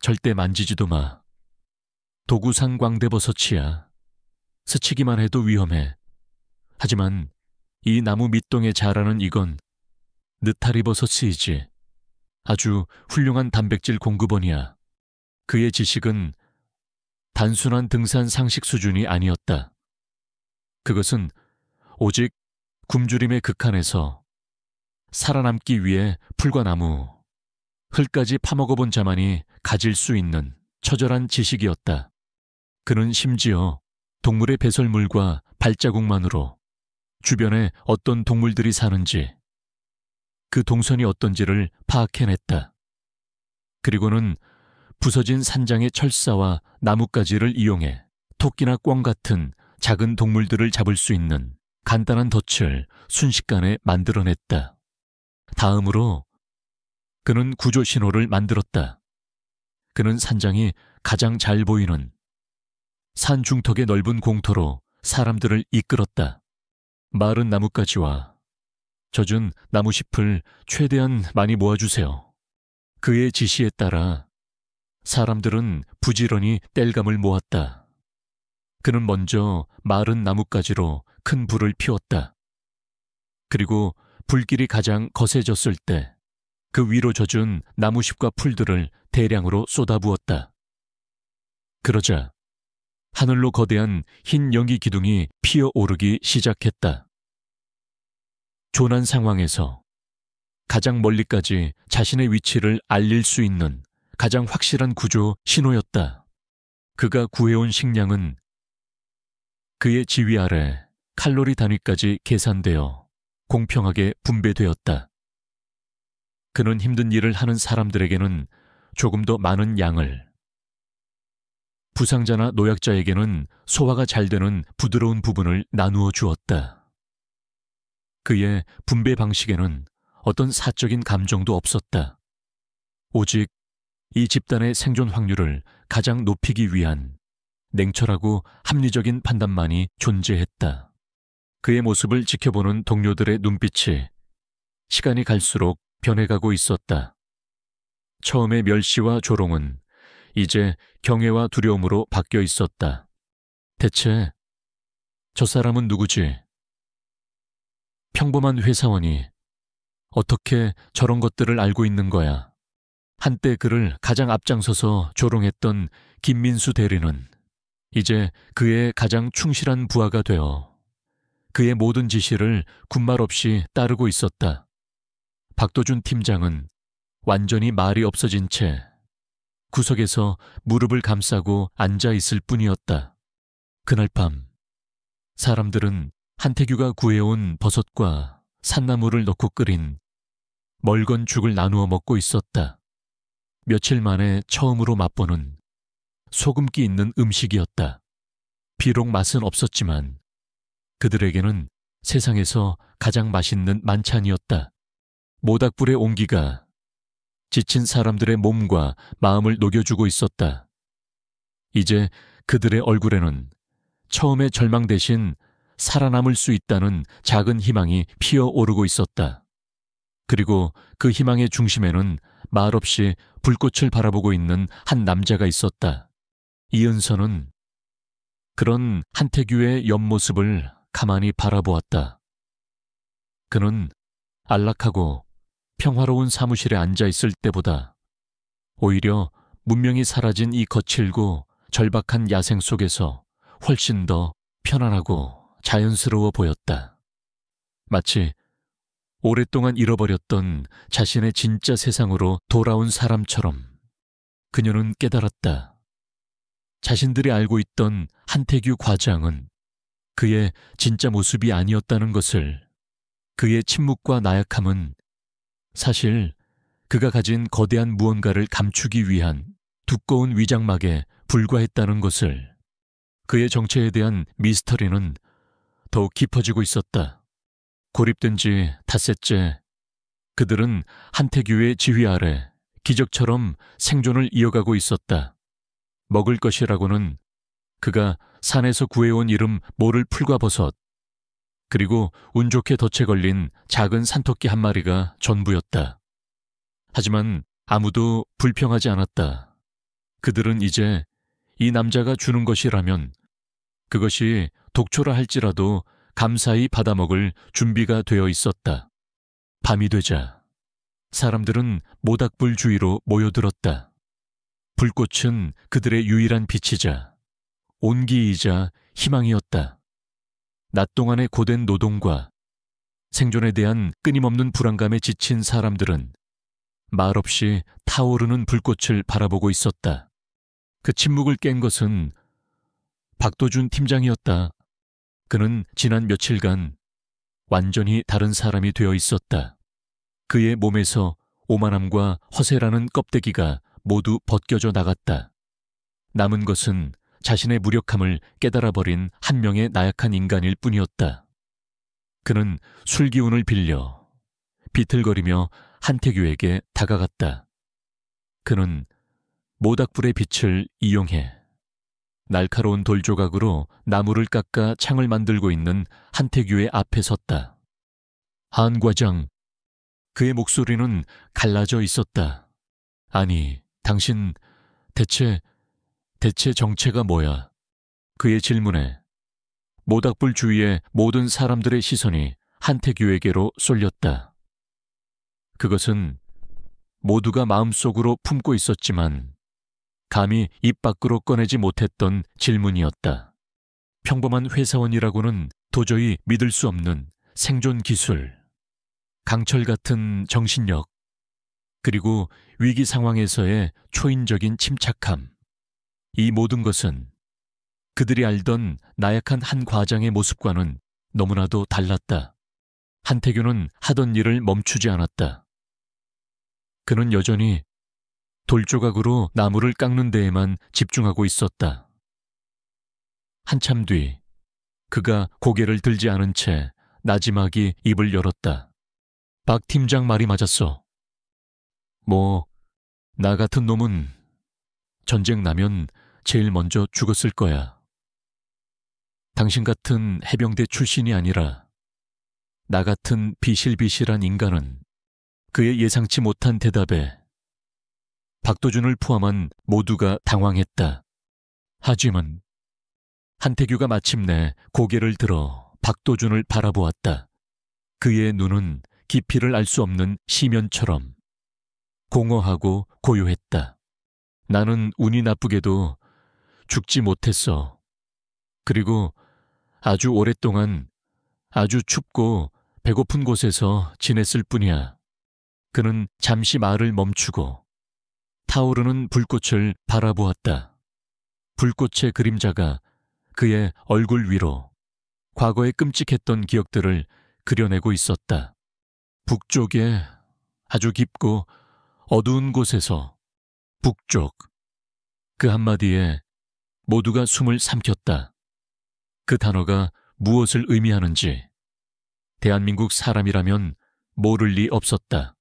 S1: 절대 만지지도 마. 도구상 광대버섯이야. 스치기만 해도 위험해. 하지만 이 나무 밑동에 자라는 이건 느타리버섯이지. 아주 훌륭한 단백질 공급원이야. 그의 지식은 단순한 등산 상식 수준이 아니었다. 그것은 오직 굶주림의 극한에서 살아남기 위해 풀과 나무, 흙까지 파먹어본 자만이 가질 수 있는 처절한 지식이었다. 그는 심지어 동물의 배설물과 발자국만으로 주변에 어떤 동물들이 사는지, 그 동선이 어떤지를 파악해냈다. 그리고는 부서진 산장의 철사와 나뭇가지를 이용해 토끼나 꿩 같은 작은 동물들을 잡을 수 있는 간단한 덫을 순식간에 만들어냈다. 다음으로 그는 구조 신호를 만들었다. 그는 산장이 가장 잘 보이는 산 중턱의 넓은 공터로 사람들을 이끌었다. 마른 나뭇가지와 젖은 나무잎을 최대한 많이 모아주세요. 그의 지시에 따라 사람들은 부지런히 땔감을 모았다. 그는 먼저 마른 나뭇가지로 큰 불을 피웠다. 그리고 불길이 가장 거세졌을 때 그 위로 젖은 나무잎과 풀들을 대량으로 쏟아부었다. 그러자 하늘로 거대한 흰 연기 기둥이 피어오르기 시작했다. 조난 상황에서 가장 멀리까지 자신의 위치를 알릴 수 있는 가장 확실한 구조 신호였다. 그가 구해온 식량은 그의 지휘 아래 칼로리 단위까지 계산되어 공평하게 분배되었다. 그는 힘든 일을 하는 사람들에게는 조금 더 많은 양을, 부상자나 노약자에게는 소화가 잘 되는 부드러운 부분을 나누어 주었다. 그의 분배 방식에는 어떤 사적인 감정도 없었다. 오직 이 집단의 생존 확률을 가장 높이기 위한 냉철하고 합리적인 판단만이 존재했다. 그의 모습을 지켜보는 동료들의 눈빛이 시간이 갈수록 변해가고 있었다. 처음의 멸시와 조롱은 이제 경외와 두려움으로 바뀌어 있었다. 대체 저 사람은 누구지? 평범한 회사원이 어떻게 저런 것들을 알고 있는 거야? 한때 그를 가장 앞장서서 조롱했던 김민수 대리는 이제 그의 가장 충실한 부하가 되어 그의 모든 지시를 군말 없이 따르고 있었다. 박도준 팀장은 완전히 말이 없어진 채 구석에서 무릎을 감싸고 앉아 있을 뿐이었다. 그날 밤 사람들은 한태규가 구해온 버섯과 산나물을 넣고 끓인 멀건 죽을 나누어 먹고 있었다. 며칠 만에 처음으로 맛보는 소금기 있는 음식이었다. 비록 맛은 없었지만 그들에게는 세상에서 가장 맛있는 만찬이었다. 모닥불의 온기가 지친 사람들의 몸과 마음을 녹여주고 있었다. 이제 그들의 얼굴에는 처음의 절망 대신 살아남을 수 있다는 작은 희망이 피어오르고 있었다. 그리고 그 희망의 중심에는 말없이 불꽃을 바라보고 있는 한 남자가 있었다. 이은서는 그런 한태규의 옆모습을 가만히 바라보았다. 그는 안락하고 평화로운 사무실에 앉아 있을 때보다 오히려 문명이 사라진 이 거칠고 절박한 야생 속에서 훨씬 더 편안하고 자연스러워 보였다. 마치 오랫동안 잃어버렸던 자신의 진짜 세상으로 돌아온 사람처럼 그녀는 깨달았다. 자신들이 알고 있던 한태규 과장은 그의 진짜 모습이 아니었다는 것을. 그의 침묵과 나약함은 사실 그가 가진 거대한 무언가를 감추기 위한 두꺼운 위장막에 불과했다는 것을. 그의 정체에 대한 미스터리는 더욱 깊어지고 있었다. 고립된 지 닷새째 그들은 한태규의 지휘 아래 기적처럼 생존을 이어가고 있었다. 먹을 것이라고는 그가 산에서 구해온 이름 모를 풀과버섯, 그리고 운 좋게 덫에 걸린 작은 산토끼 한 마리가 전부였다. 하지만 아무도 불평하지 않았다. 그들은 이제 이 남자가 주는 것이라면 그것이 독초라 할지라도 감사히 받아먹을 준비가 되어 있었다. 밤이 되자 사람들은 모닥불 주위로 모여들었다. 불꽃은 그들의 유일한 빛이자 온기이자 희망이었다. 낮 동안의 고된 노동과 생존에 대한 끊임없는 불안감에 지친 사람들은 말없이 타오르는 불꽃을 바라보고 있었다. 그 침묵을 깬 것은 박도준 팀장이었다. 그는 지난 며칠간 완전히 다른 사람이 되어 있었다. 그의 몸에서 오만함과 허세라는 껍데기가 모두 벗겨져 나갔다. 남은 것은 자신의 무력함을 깨달아버린 한 명의 나약한 인간일 뿐이었다. 그는 술기운을 빌려 비틀거리며 한태규에게 다가갔다. 그는 모닥불의 빛을 이용해 날카로운 돌조각으로 나무를 깎아 창을 만들고 있는 한태규의 앞에 섰다. 한 과장, 그의 목소리는 갈라져 있었다. 아니, 당신 대체 정체가 뭐야? 그의 질문에 모닥불 주위의 모든 사람들의 시선이 한태규에게로 쏠렸다. 그것은 모두가 마음속으로 품고 있었지만 감히 입 밖으로 꺼내지 못했던 질문이었다. 평범한 회사원이라고는 도저히 믿을 수 없는 생존 기술, 강철 같은 정신력, 그리고 위기 상황에서의 초인적인 침착함. 이 모든 것은 그들이 알던 나약한 한 과장의 모습과는 너무나도 달랐다. 한태규는 하던 일을 멈추지 않았다. 그는 여전히 돌조각으로 나무를 깎는 데에만 집중하고 있었다. 한참 뒤 그가 고개를 들지 않은 채 나지막이 입을 열었다. 박 팀장 말이 맞았어. 나 같은 놈은 전쟁 나면 제일 먼저 죽었을 거야. 당신 같은 해병대 출신이 아니라 나 같은 비실비실한 인간은. 그의 예상치 못한 대답에 박도준을 포함한 모두가 당황했다. 하지만 한태규가 마침내 고개를 들어 박도준을 바라보았다. 그의 눈은 깊이를 알 수 없는 시면처럼 공허하고 고요했다. 나는 운이 나쁘게도 죽지 못했어. 그리고 아주 오랫동안 아주 춥고 배고픈 곳에서 지냈을 뿐이야. 그는 잠시 말을 멈추고 타오르는 불꽃을 바라보았다. 불꽃의 그림자가 그의 얼굴 위로 과거의 끔찍했던 기억들을 그려내고 있었다. 북쪽에 아주 깊고 어두운 곳에서 북쪽. 그 한마디에 모두가 숨을 삼켰다. 그 단어가 무엇을 의미하는지 대한민국 사람이라면 모를 리 없었다.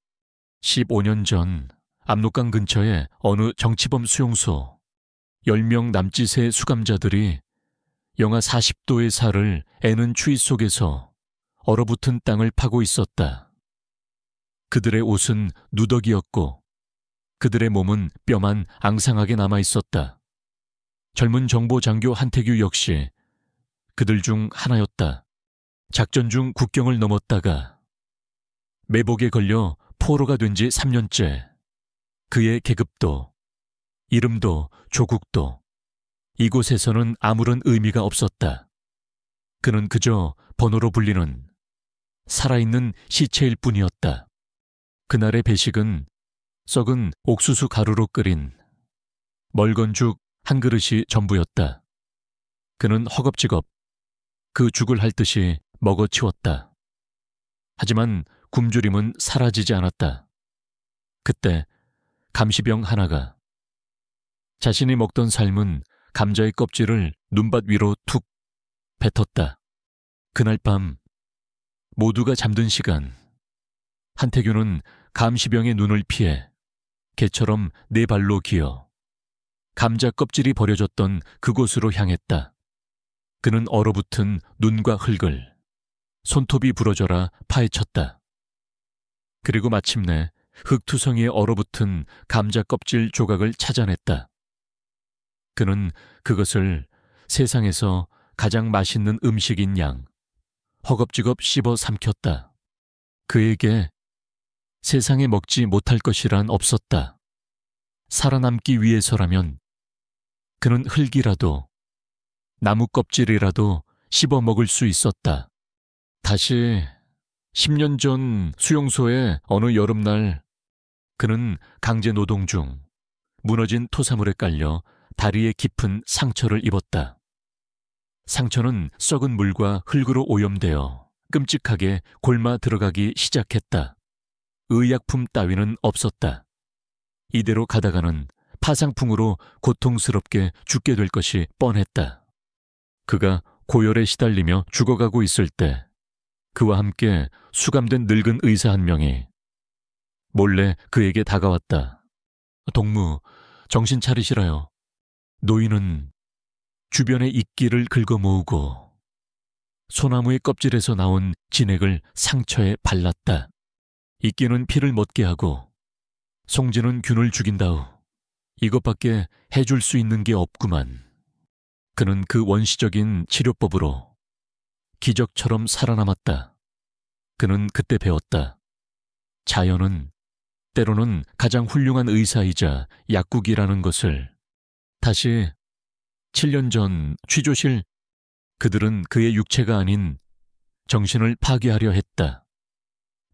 S1: 15년 전 압록강 근처의 어느 정치범 수용소 10명 남짓의 수감자들이 영하 40도의 살을 애는 추위 속에서 얼어붙은 땅을 파고 있었다. 그들의 옷은 누더기였고 그들의 몸은 뼈만 앙상하게 남아 있었다. 젊은 정보장교 한태규 역시 그들 중 하나였다. 작전 중 국경을 넘었다가 매복에 걸려 포로가 된 지 3년째. 그의 계급도, 이름도, 조국도 이곳에서는 아무런 의미가 없었다. 그는 그저 번호로 불리는 살아있는 시체일 뿐이었다. 그날의 배식은 썩은 옥수수 가루로 끓인 멀건죽 한 그릇이 전부였다. 그는 허겁지겁 그 죽을 할 듯이 먹어치웠다. 하지만 굶주림은 사라지지 않았다. 그때 감시병 하나가 자신이 먹던 삶은 감자의 껍질을 눈밭 위로 툭 뱉었다. 그날 밤 모두가 잠든 시간 한태규는 감시병의 눈을 피해 개처럼 네 발로 기어 감자 껍질이 버려졌던 그곳으로 향했다. 그는 얼어붙은 눈과 흙을 손톱이 부러져라 파헤쳤다. 그리고 마침내 흙투성이에 얼어붙은 감자 껍질 조각을 찾아냈다. 그는 그것을 세상에서 가장 맛있는 음식인 양 허겁지겁 씹어 삼켰다. 그에게 세상에 먹지 못할 것이란 없었다. 살아남기 위해서라면 그는 흙이라도 나무 껍질이라도 씹어 먹을 수 있었다. 다시 10년 전 수용소의 어느 여름날 그는 강제 노동 중 무너진 토사물에 깔려 다리에 깊은 상처를 입었다. 상처는 썩은 물과 흙으로 오염되어 끔찍하게 골마 들어가기 시작했다. 의약품 따위는 없었다. 이대로 가다가는 파상풍으로 고통스럽게 죽게 될 것이 뻔했다. 그가 고열에 시달리며 죽어가고 있을 때 그와 함께 수감된 늙은 의사 한 명이 몰래 그에게 다가왔다. 동무, 정신 차리시라요. 노인은 주변의 이끼를 긁어 모으고 소나무의 껍질에서 나온 진액을 상처에 발랐다. 이끼는 피를 멎게 하고 송진은 균을 죽인다우. 이것밖에 해줄 수 있는 게 없구만. 그는 그 원시적인 치료법으로 기적처럼 살아남았다. 그는 그때 배웠다. 자연은 때로는 가장 훌륭한 의사이자 약국이라는 것을. 다시 7년 전 취조실 그들은 그의 육체가 아닌 정신을 파괴하려 했다.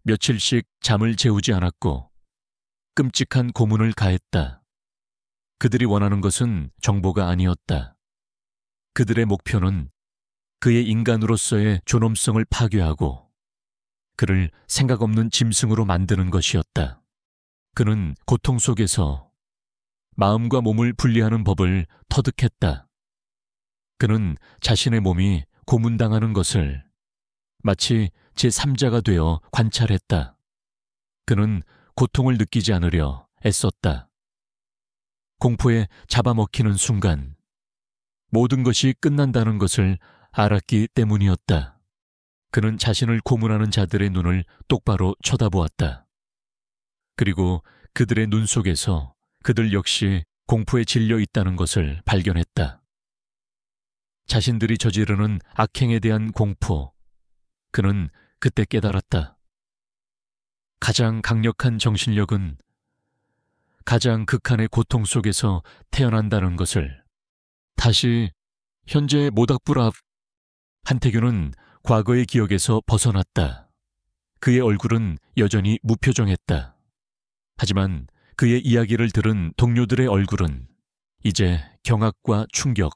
S1: 며칠씩 잠을 재우지 않았고 끔찍한 고문을 가했다. 그들이 원하는 것은 정보가 아니었다. 그들의 목표는 그의 인간으로서의 존엄성을 파괴하고 그를 생각 없는 짐승으로 만드는 것이었다. 그는 고통 속에서 마음과 몸을 분리하는 법을 터득했다. 그는 자신의 몸이 고문당하는 것을 마치 제3자가 되어 관찰했다. 그는 고통을 느끼지 않으려 애썼다. 공포에 잡아먹히는 순간 모든 것이 끝난다는 것을 알았기 때문이었다. 그는 자신을 고문하는 자들의 눈을 똑바로 쳐다보았다. 그리고 그들의 눈 속에서 그들 역시 공포에 질려 있다는 것을 발견했다. 자신들이 저지르는 악행에 대한 공포. 그는 그때 깨달았다. 가장 강력한 정신력은 가장 극한의 고통 속에서 태어난다는 것을. 다시 현재의 모닥불 앞 한태규는 과거의 기억에서 벗어났다. 그의 얼굴은 여전히 무표정했다. 하지만 그의 이야기를 들은 동료들의 얼굴은 이제 경악과 충격,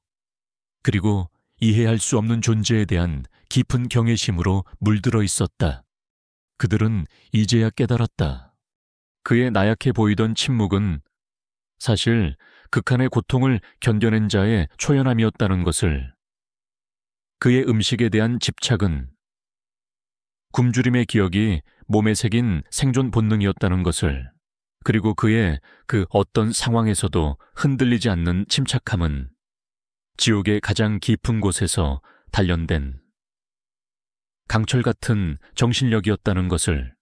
S1: 그리고 이해할 수 없는 존재에 대한 깊은 경외심으로 물들어 있었다. 그들은 이제야 깨달았다. 그의 나약해 보이던 침묵은 사실 극한의 고통을 견뎌낸 자의 초연함이었다는 것을, 그의 음식에 대한 집착은 굶주림의 기억이 몸에 새긴 생존 본능이었다는 것을, 그리고 그의 그 어떤 상황에서도 흔들리지 않는 침착함은 지옥의 가장 깊은 곳에서 단련된 강철 같은 정신력이었다는 것을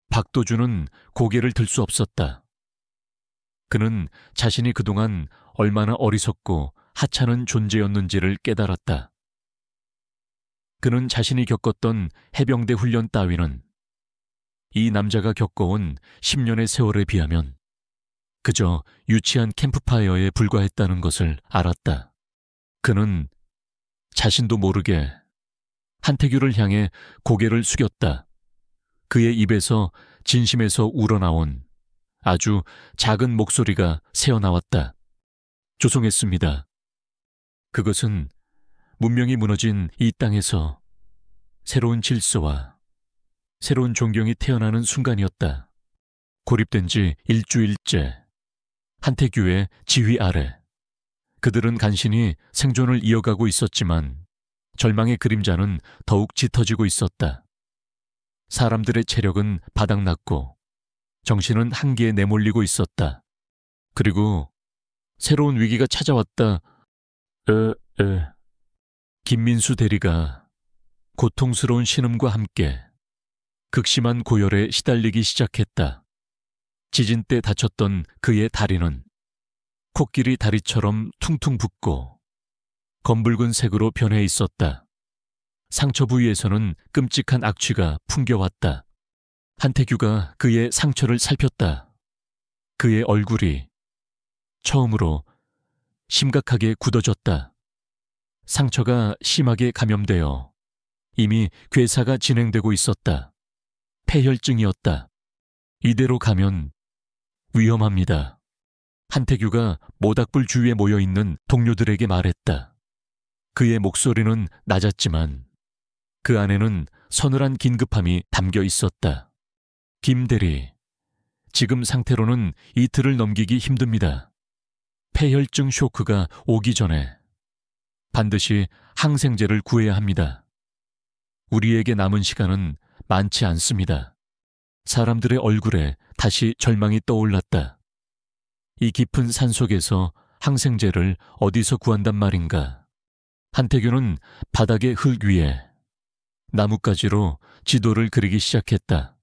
S1: 박도준은 고개를 들 수 없었다. 그는 자신이 그동안 얼마나 어리석고 하찮은 존재였는지를 깨달았다. 그는 자신이 겪었던 해병대 훈련 따위는 이 남자가 겪어온 10년의 세월에 비하면 그저 유치한 캠프파이어에 불과했다는 것을 알았다. 그는 자신도 모르게 한태규를 향해 고개를 숙였다. 그의 입에서 진심에서 우러나온 아주 작은 목소리가 새어나왔다. 죄송했습니다. 그것은 문명이 무너진 이 땅에서 새로운 질서와 새로운 존경이 태어나는 순간이었다. 고립된 지 일주일째, 한태규의 지휘 아래 그들은 간신히 생존을 이어가고 있었지만 절망의 그림자는 더욱 짙어지고 있었다. 사람들의 체력은 바닥났고 정신은 한계에 내몰리고 있었다. 그리고 새로운 위기가 찾아왔다. 김민수 대리가 고통스러운 신음과 함께 극심한 고열에 시달리기 시작했다. 지진 때 다쳤던 그의 다리는 코끼리 다리처럼 퉁퉁 붓고 검붉은 색으로 변해 있었다. 상처 부위에서는 끔찍한 악취가 풍겨왔다. 한태규가 그의 상처를 살폈다. 그의 얼굴이 처음으로 심각하게 굳어졌다. 상처가 심하게 감염되어 이미 괴사가 진행되고 있었다. 폐혈증이었다. 이대로 가면 위험합니다. 한태규가 모닥불 주위에 모여있는 동료들에게 말했다. 그의 목소리는 낮았지만 그 안에는 서늘한 긴급함이 담겨 있었다. 김 대리, 지금 상태로는 이틀을 넘기기 힘듭니다. 폐혈증 쇼크가 오기 전에 반드시 항생제를 구해야 합니다. 우리에게 남은 시간은 많지 않습니다. 사람들의 얼굴에 다시 절망이 떠올랐다. 이 깊은 산속에서 항생제를 어디서 구한단 말인가. 한태규는 바닥의 흙 위에 나뭇가지로 지도를 그리기 시작했다.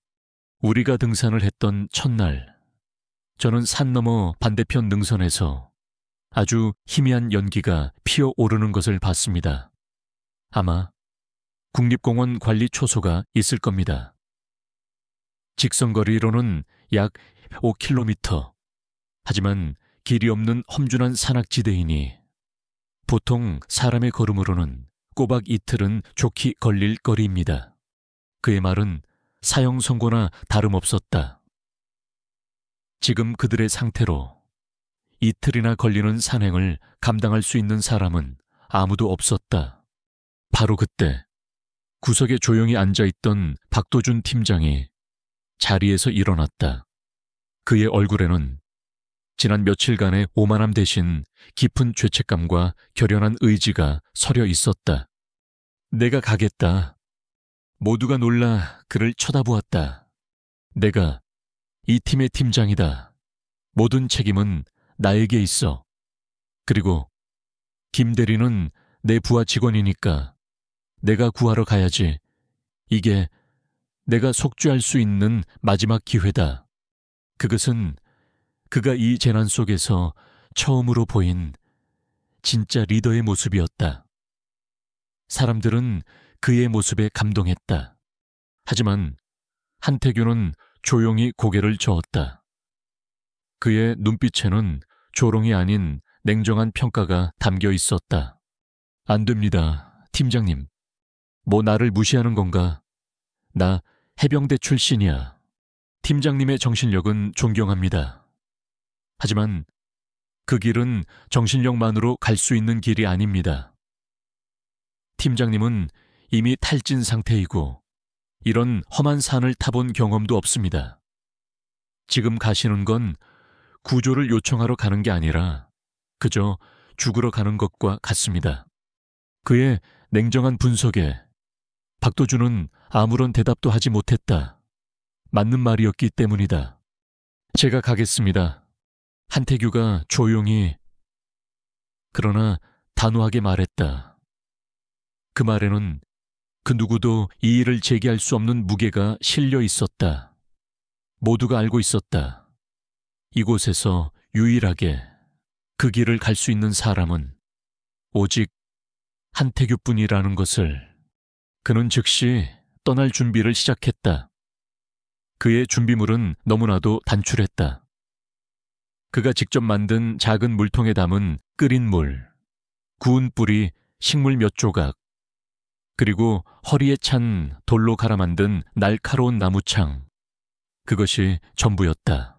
S1: 우리가 등산을 했던 첫날, 저는 산 너머 반대편 능선에서 아주 희미한 연기가 피어오르는 것을 봤습니다. 아마 국립공원 관리 초소가 있을 겁니다. 직선거리로는 약 5km. 하지만 길이 없는 험준한 산악지대이니 보통 사람의 걸음으로는 꼬박 이틀은 좋게 걸릴 거리입니다. 그의 말은 사형 선고나 다름없었다. 지금 그들의 상태로 이틀이나 걸리는 산행을 감당할 수 있는 사람은 아무도 없었다. 바로 그때 구석에 조용히 앉아있던 박도준 팀장이 자리에서 일어났다. 그의 얼굴에는 지난 며칠간의 오만함 대신 깊은 죄책감과 결연한 의지가 서려 있었다. 내가 가겠다. 모두가 놀라 그를 쳐다보았다. 내가 이 팀의 팀장이다. 모든 책임은 나에게 있어. 그리고 김 대리는 내 부하 직원이니까 내가 구하러 가야지. 이게 내가 속죄할 수 있는 마지막 기회다. 그것은 그가 이 재난 속에서 처음으로 보인 진짜 리더의 모습이었다. 사람들은 그의 모습에 감동했다. 하지만 한태규는 조용히 고개를 저었다. 그의 눈빛에는 조롱이 아닌 냉정한 평가가 담겨 있었다. 안 됩니다, 팀장님. 뭐 나를 무시하는 건가? 나 해병대 출신이야. 팀장님의 정신력은 존경합니다. 하지만 그 길은 정신력만으로 갈 수 있는 길이 아닙니다. 팀장님은 이미 탈진 상태이고 이런 험한 산을 타본 경험도 없습니다. 지금 가시는 건 구조를 요청하러 가는 게 아니라 그저 죽으러 가는 것과 같습니다. 그의 냉정한 분석에 박도준은 아무런 대답도 하지 못했다. 맞는 말이었기 때문이다. 제가 가겠습니다. 한태규가 조용히 그러나 단호하게 말했다. 그 말에는 그 누구도 이의를 제기할 수 없는 무게가 실려 있었다. 모두가 알고 있었다. 이곳에서 유일하게 그 길을 갈 수 있는 사람은 오직 한태규뿐이라는 것을. 그는 즉시 떠날 준비를 시작했다. 그의 준비물은 너무나도 단출했다. 그가 직접 만든 작은 물통에 담은 끓인 물, 구운 뿌리, 식물 몇 조각, 그리고 허리에 찬 돌로 갈아 만든 날카로운 나무창. 그것이 전부였다.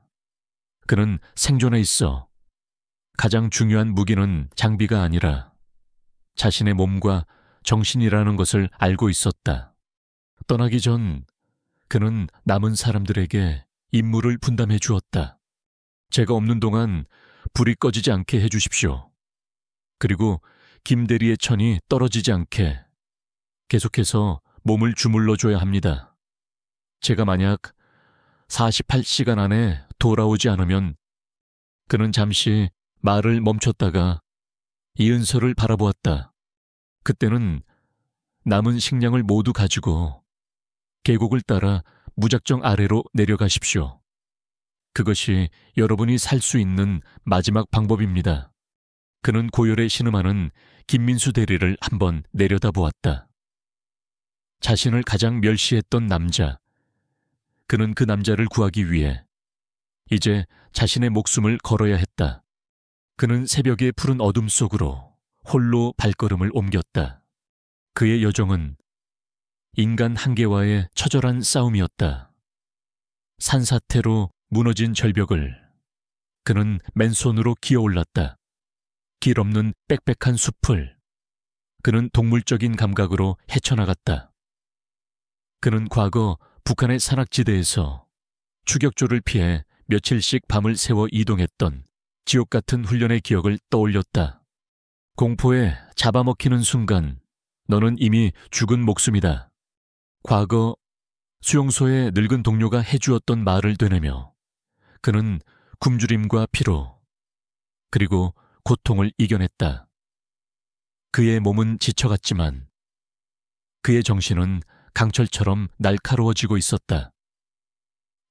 S1: 그는 생존에 있어 가장 중요한 무기는 장비가 아니라 자신의 몸과 정신이라는 것을 알고 있었다. 떠나기 전 그는 남은 사람들에게 임무를 분담해 주었다. 제가 없는 동안 불이 꺼지지 않게 해 주십시오. 그리고 김 대리의 천이 떨어지지 않게 계속해서 몸을 주물러 줘야 합니다. 제가 만약 48시간 안에 돌아오지 않으면. 그는 잠시 말을 멈췄다가 이은서를 바라보았다. 그때는 남은 식량을 모두 가지고 계곡을 따라 무작정 아래로 내려가십시오. 그것이 여러분이 살 수 있는 마지막 방법입니다. 그는 고열에 신음하는 김민수 대리를 한번 내려다보았다. 자신을 가장 멸시했던 남자. 그는 그 남자를 구하기 위해 이제 자신의 목숨을 걸어야 했다. 그는 새벽의 푸른 어둠 속으로 홀로 발걸음을 옮겼다. 그의 여정은 인간 한계와의 처절한 싸움이었다. 산사태로 무너진 절벽을 그는 맨손으로 기어올랐다. 길 없는 빽빽한 숲을 그는 동물적인 감각으로 헤쳐나갔다. 그는 과거 북한의 산악지대에서 추격조를 피해 며칠씩 밤을 새워 이동했던 지옥 같은 훈련의 기억을 떠올렸다. 공포에 잡아먹히는 순간 너는 이미 죽은 목숨이다. 과거 수용소의 늙은 동료가 해주었던 말을 되뇌며 그는 굶주림과 피로 그리고 고통을 이겨냈다. 그의 몸은 지쳐갔지만 그의 정신은 강철처럼 날카로워지고 있었다.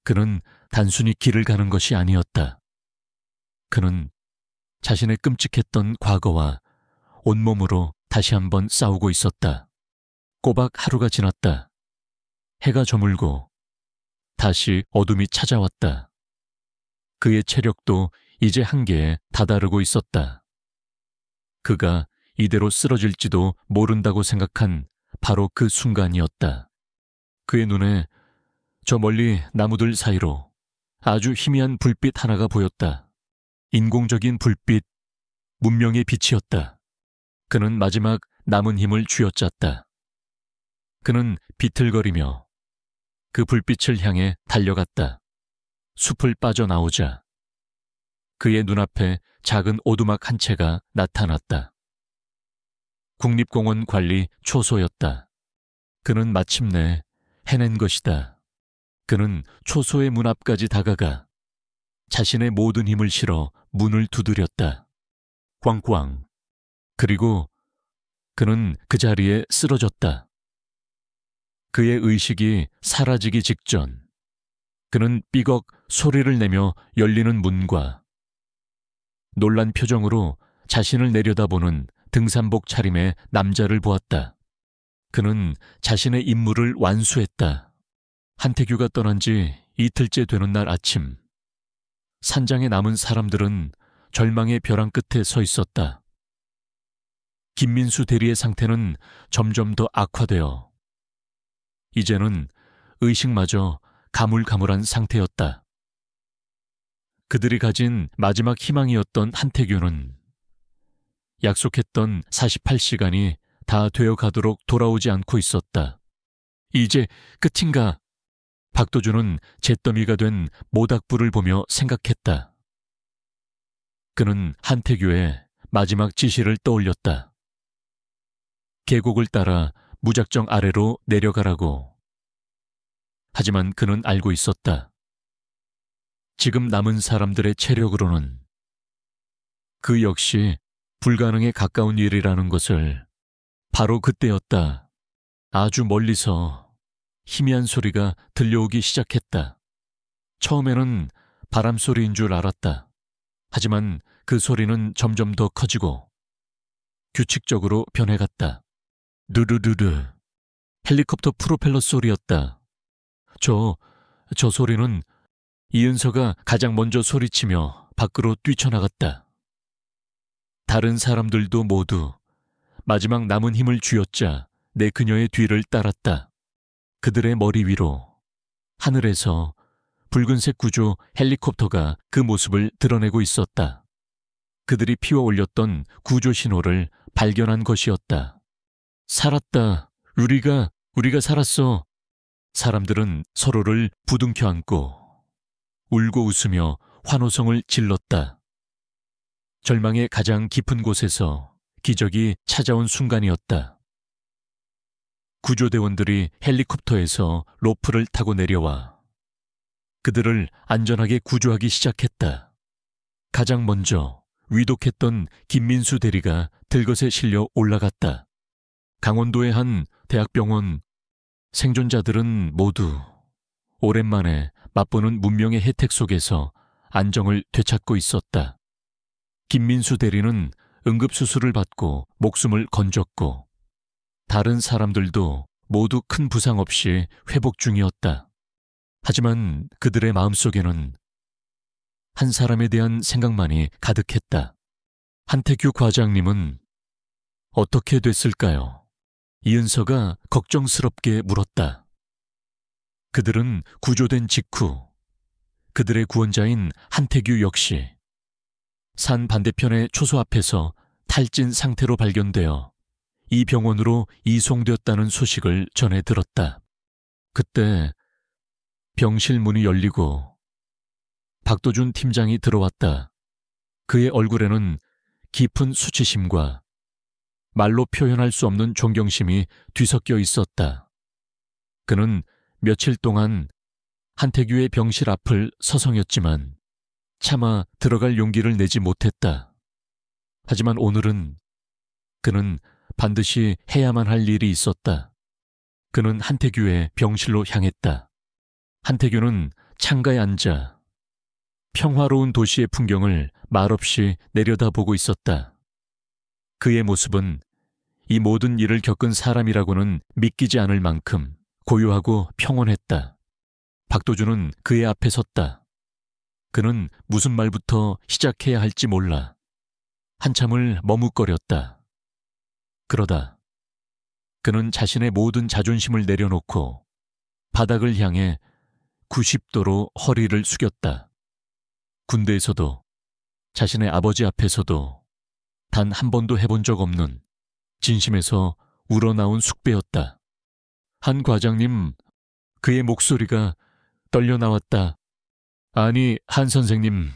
S1: 그는 단순히 길을 가는 것이 아니었다. 그는 자신의 끔찍했던 과거와 온몸으로 다시 한번 싸우고 있었다. 꼬박 하루가 지났다. 해가 저물고 다시 어둠이 찾아왔다. 그의 체력도 이제 한계에 다다르고 있었다. 그가 이대로 쓰러질지도 모른다고 생각한 바로 그 순간이었다. 그의 눈에 저 멀리 나무들 사이로 아주 희미한 불빛 하나가 보였다. 인공적인 불빛, 문명의 빛이었다. 그는 마지막 남은 힘을 쥐어짰다. 그는 비틀거리며 그 불빛을 향해 달려갔다. 숲을 빠져나오자 그의 눈앞에 작은 오두막 한 채가 나타났다. 국립공원 관리 초소였다. 그는 마침내 해낸 것이다. 그는 초소의 문 앞까지 다가가 자신의 모든 힘을 실어 문을 두드렸다. 꽝꽝. 그리고 그는 그 자리에 쓰러졌다. 그의 의식이 사라지기 직전 그는 삐걱 소리를 내며 열리는 문과 놀란 표정으로 자신을 내려다보는 등산복 차림의 남자를 보았다. 그는 자신의 임무를 완수했다. 한태규가 떠난 지 이틀째 되는 날 아침, 산장에 남은 사람들은 절망의 벼랑 끝에 서 있었다. 김민수 대리의 상태는 점점 더 악화되어 이제는 의식마저 가물가물한 상태였다. 그들이 가진 마지막 희망이었던 한태규는 약속했던 48시간이 다 되어가도록 돌아오지 않고 있었다. 이제 끝인가? 박도준은 잿더미가 된 모닥불을 보며 생각했다. 그는 한태규의 마지막 지시를 떠올렸다. 계곡을 따라 무작정 아래로 내려가라고. 하지만 그는 알고 있었다. 지금 남은 사람들의 체력으로는 그 역시 불가능에 가까운 일이라는 것을. 바로 그때였다. 아주 멀리서 희미한 소리가 들려오기 시작했다. 처음에는 바람 소리인 줄 알았다. 하지만 그 소리는 점점 더 커지고 규칙적으로 변해갔다. 루르르르. 헬리콥터 프로펠러 소리였다. 저 소리는 이은서가 가장 먼저 소리치며 밖으로 뛰쳐나갔다. 다른 사람들도 모두 마지막 남은 힘을 쥐어짜 내 그녀의 뒤를 따랐다. 그들의 머리 위로 하늘에서 붉은색 구조 헬리콥터가 그 모습을 드러내고 있었다. 그들이 피워 올렸던 구조 신호를 발견한 것이었다. 살았다. 우리가 살았어. 사람들은 서로를 부둥켜 안고 울고 웃으며 환호성을 질렀다. 절망의 가장 깊은 곳에서 기적이 찾아온 순간이었다. 구조대원들이 헬리콥터에서 로프를 타고 내려와 그들을 안전하게 구조하기 시작했다. 가장 먼저 위독했던 김민수 대리가 들것에 실려 올라갔다. 강원도의 한 대학병원. 생존자들은 모두 오랜만에 맛보는 문명의 혜택 속에서 안정을 되찾고 있었다. 김민수 대리는 응급수술을 받고 목숨을 건졌고 다른 사람들도 모두 큰 부상 없이 회복 중이었다. 하지만 그들의 마음속에는 한 사람에 대한 생각만이 가득했다. 한태규 과장님은 어떻게 됐을까요? 이은서가 걱정스럽게 물었다. 그들은 구조된 직후 그들의 구원자인 한태규 역시 산 반대편의 초소 앞에서 탈진 상태로 발견되어 이 병원으로 이송되었다는 소식을 전해 들었다. 그때 병실 문이 열리고 박도준 팀장이 들어왔다. 그의 얼굴에는 깊은 수치심과 말로 표현할 수 없는 존경심이 뒤섞여 있었다. 그는 며칠 동안 한태규의 병실 앞을 서성였지만 차마 들어갈 용기를 내지 못했다. 하지만 오늘은 그는 반드시 해야만 할 일이 있었다. 그는 한태규의 병실로 향했다. 한태규는 창가에 앉아 평화로운 도시의 풍경을 말없이 내려다보고 있었다. 그의 모습은 이 모든 일을 겪은 사람이라고는 믿기지 않을 만큼 고요하고 평온했다. 박도준은 그의 앞에 섰다. 그는 무슨 말부터 시작해야 할지 몰라 한참을 머뭇거렸다. 그러다 그는 자신의 모든 자존심을 내려놓고 바닥을 향해 90도로 허리를 숙였다. 군대에서도 자신의 아버지 앞에서도 단 한 번도 해본 적 없는 진심에서 우러나온 숙배였다. 한 과장님, 그의 목소리가 떨려 나왔다. 아니, 한 선생님.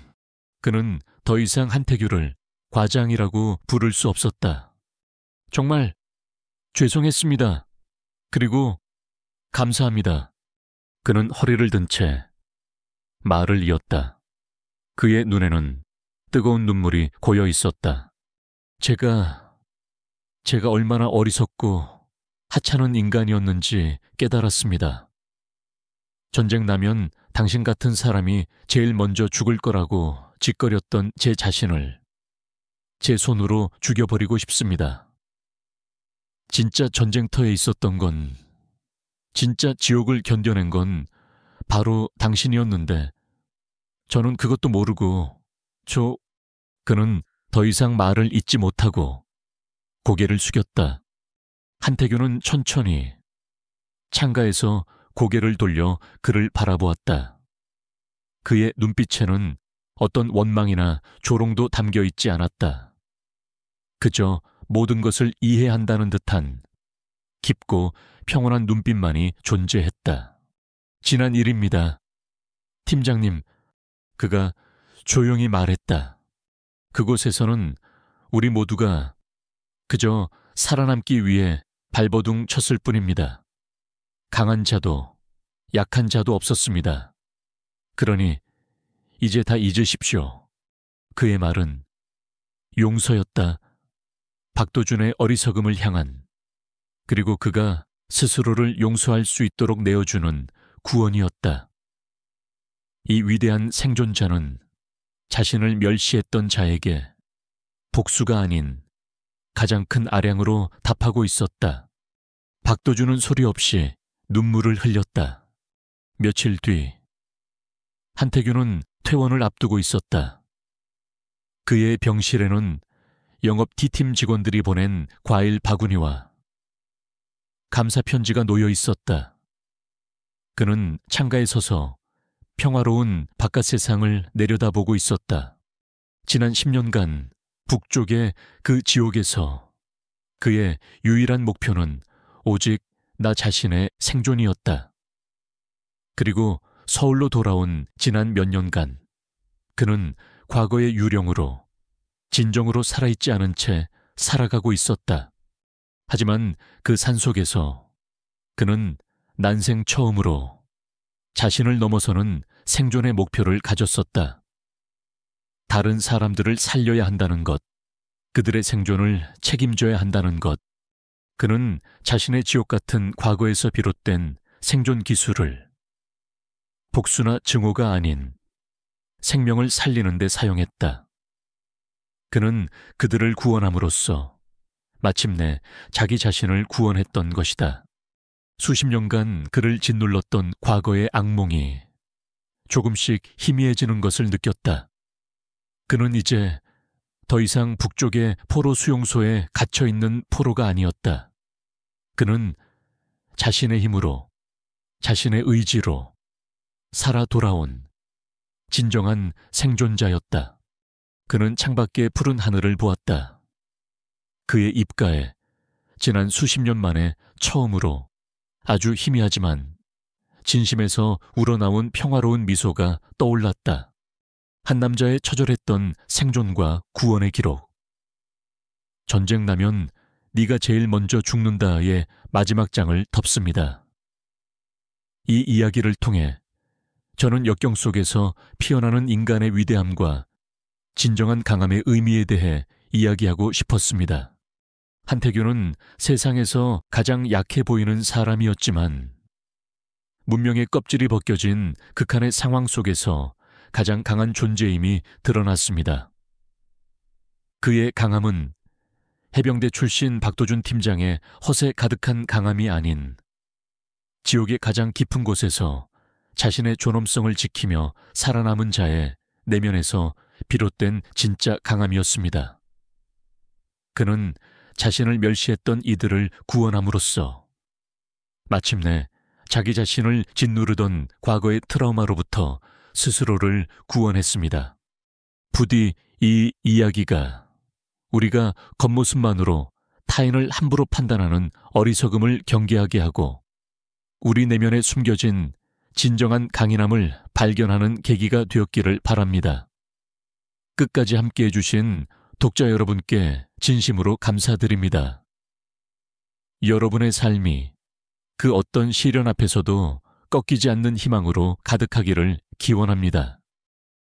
S1: 그는 더 이상 한태규를 과장이라고 부를 수 없었다. 정말 죄송했습니다. 그리고 감사합니다. 그는 허리를 든 채 말을 이었다. 그의 눈에는 뜨거운 눈물이 고여 있었다. 제가 얼마나 어리석고 하찮은 인간이었는지 깨달았습니다. 전쟁 나면 당신 같은 사람이 제일 먼저 죽을 거라고 짓거렸던 제 자신을 제 손으로 죽여버리고 싶습니다. 진짜 전쟁터에 있었던 건, 진짜 지옥을 견뎌낸 건 바로 당신이었는데 저는 그것도 모르고 그는 더 이상 말을 잇지 못하고 고개를 숙였다. 한태규는 천천히 창가에서 고개를 돌려 그를 바라보았다. 그의 눈빛에는 어떤 원망이나 조롱도 담겨 있지 않았다. 그저 모든 것을 이해한다는 듯한 깊고 평온한 눈빛만이 존재했다. 지난 일입니다. 팀장님, 그가 조용히 말했다. 그곳에서는 우리 모두가 그저 살아남기 위해 발버둥 쳤을 뿐입니다. 강한 자도 약한 자도 없었습니다. 그러니 이제 다 잊으십시오. 그의 말은 용서였다. 박도준의 어리석음을 향한, 그리고 그가 스스로를 용서할 수 있도록 내어주는 구원이었다. 이 위대한 생존자는 자신을 멸시했던 자에게 복수가 아닌 가장 큰 아량으로 답하고 있었다. 박도준은 소리 없이 눈물을 흘렸다. 며칠 뒤 한태규는 퇴원을 앞두고 있었다. 그의 병실에는 영업 D팀 직원들이 보낸 과일 바구니와 감사 편지가 놓여 있었다. 그는 창가에 서서 평화로운 바깥 세상을 내려다보고 있었다. 지난 10년간 북쪽의 그 지옥에서 그의 유일한 목표는 오직 나 자신의 생존이었다. 그리고 서울로 돌아온 지난 몇 년간 그는 과거의 유령으로, 진정으로 살아있지 않은 채 살아가고 있었다. 하지만 그 산속에서 그는 난생 처음으로 자신을 넘어서는 생존의 목표를 가졌었다. 다른 사람들을 살려야 한다는 것, 그들의 생존을 책임져야 한다는 것, 그는 자신의 지옥 같은 과거에서 비롯된 생존 기술을 복수나 증오가 아닌 생명을 살리는 데 사용했다. 그는 그들을 구원함으로써 마침내 자기 자신을 구원했던 것이다. 수십 년간 그를 짓눌렀던 과거의 악몽이 조금씩 희미해지는 것을 느꼈다. 그는 이제 더 이상 북쪽의 포로 수용소에 갇혀있는 포로가 아니었다. 그는 자신의 힘으로, 자신의 의지로 살아 돌아온 진정한 생존자였다. 그는 창밖의 푸른 하늘을 보았다. 그의 입가에 지난 수십 년 만에 처음으로 아주 희미하지만 진심에서 우러나온 평화로운 미소가 떠올랐다. 한 남자의 처절했던 생존과 구원의 기록. 전쟁 나면 네가 제일 먼저 죽는다의 마지막 장을 덮습니다. 이 이야기를 통해 저는 역경 속에서 피어나는 인간의 위대함과 진정한 강함의 의미에 대해 이야기하고 싶었습니다. 한태규는 세상에서 가장 약해 보이는 사람이었지만 문명의 껍질이 벗겨진 극한의 상황 속에서 가장 강한 존재임이 드러났습니다. 그의 강함은 해병대 출신 박도준 팀장의 허세 가득한 강함이 아닌 지옥의 가장 깊은 곳에서 자신의 존엄성을 지키며 살아남은 자의 내면에서 비롯된 진짜 강함이었습니다. 그는 자신을 멸시했던 이들을 구원함으로써 마침내 자기 자신을 짓누르던 과거의 트라우마로부터 스스로를 구원했습니다. 부디 이 이야기가 우리가 겉모습만으로 타인을 함부로 판단하는 어리석음을 경계하게 하고 우리 내면에 숨겨진 진정한 강인함을 발견하는 계기가 되었기를 바랍니다. 끝까지 함께해 주신 독자 여러분께 진심으로 감사드립니다. 여러분의 삶이 그 어떤 시련 앞에서도 꺾이지 않는 희망으로 가득하기를 기원합니다.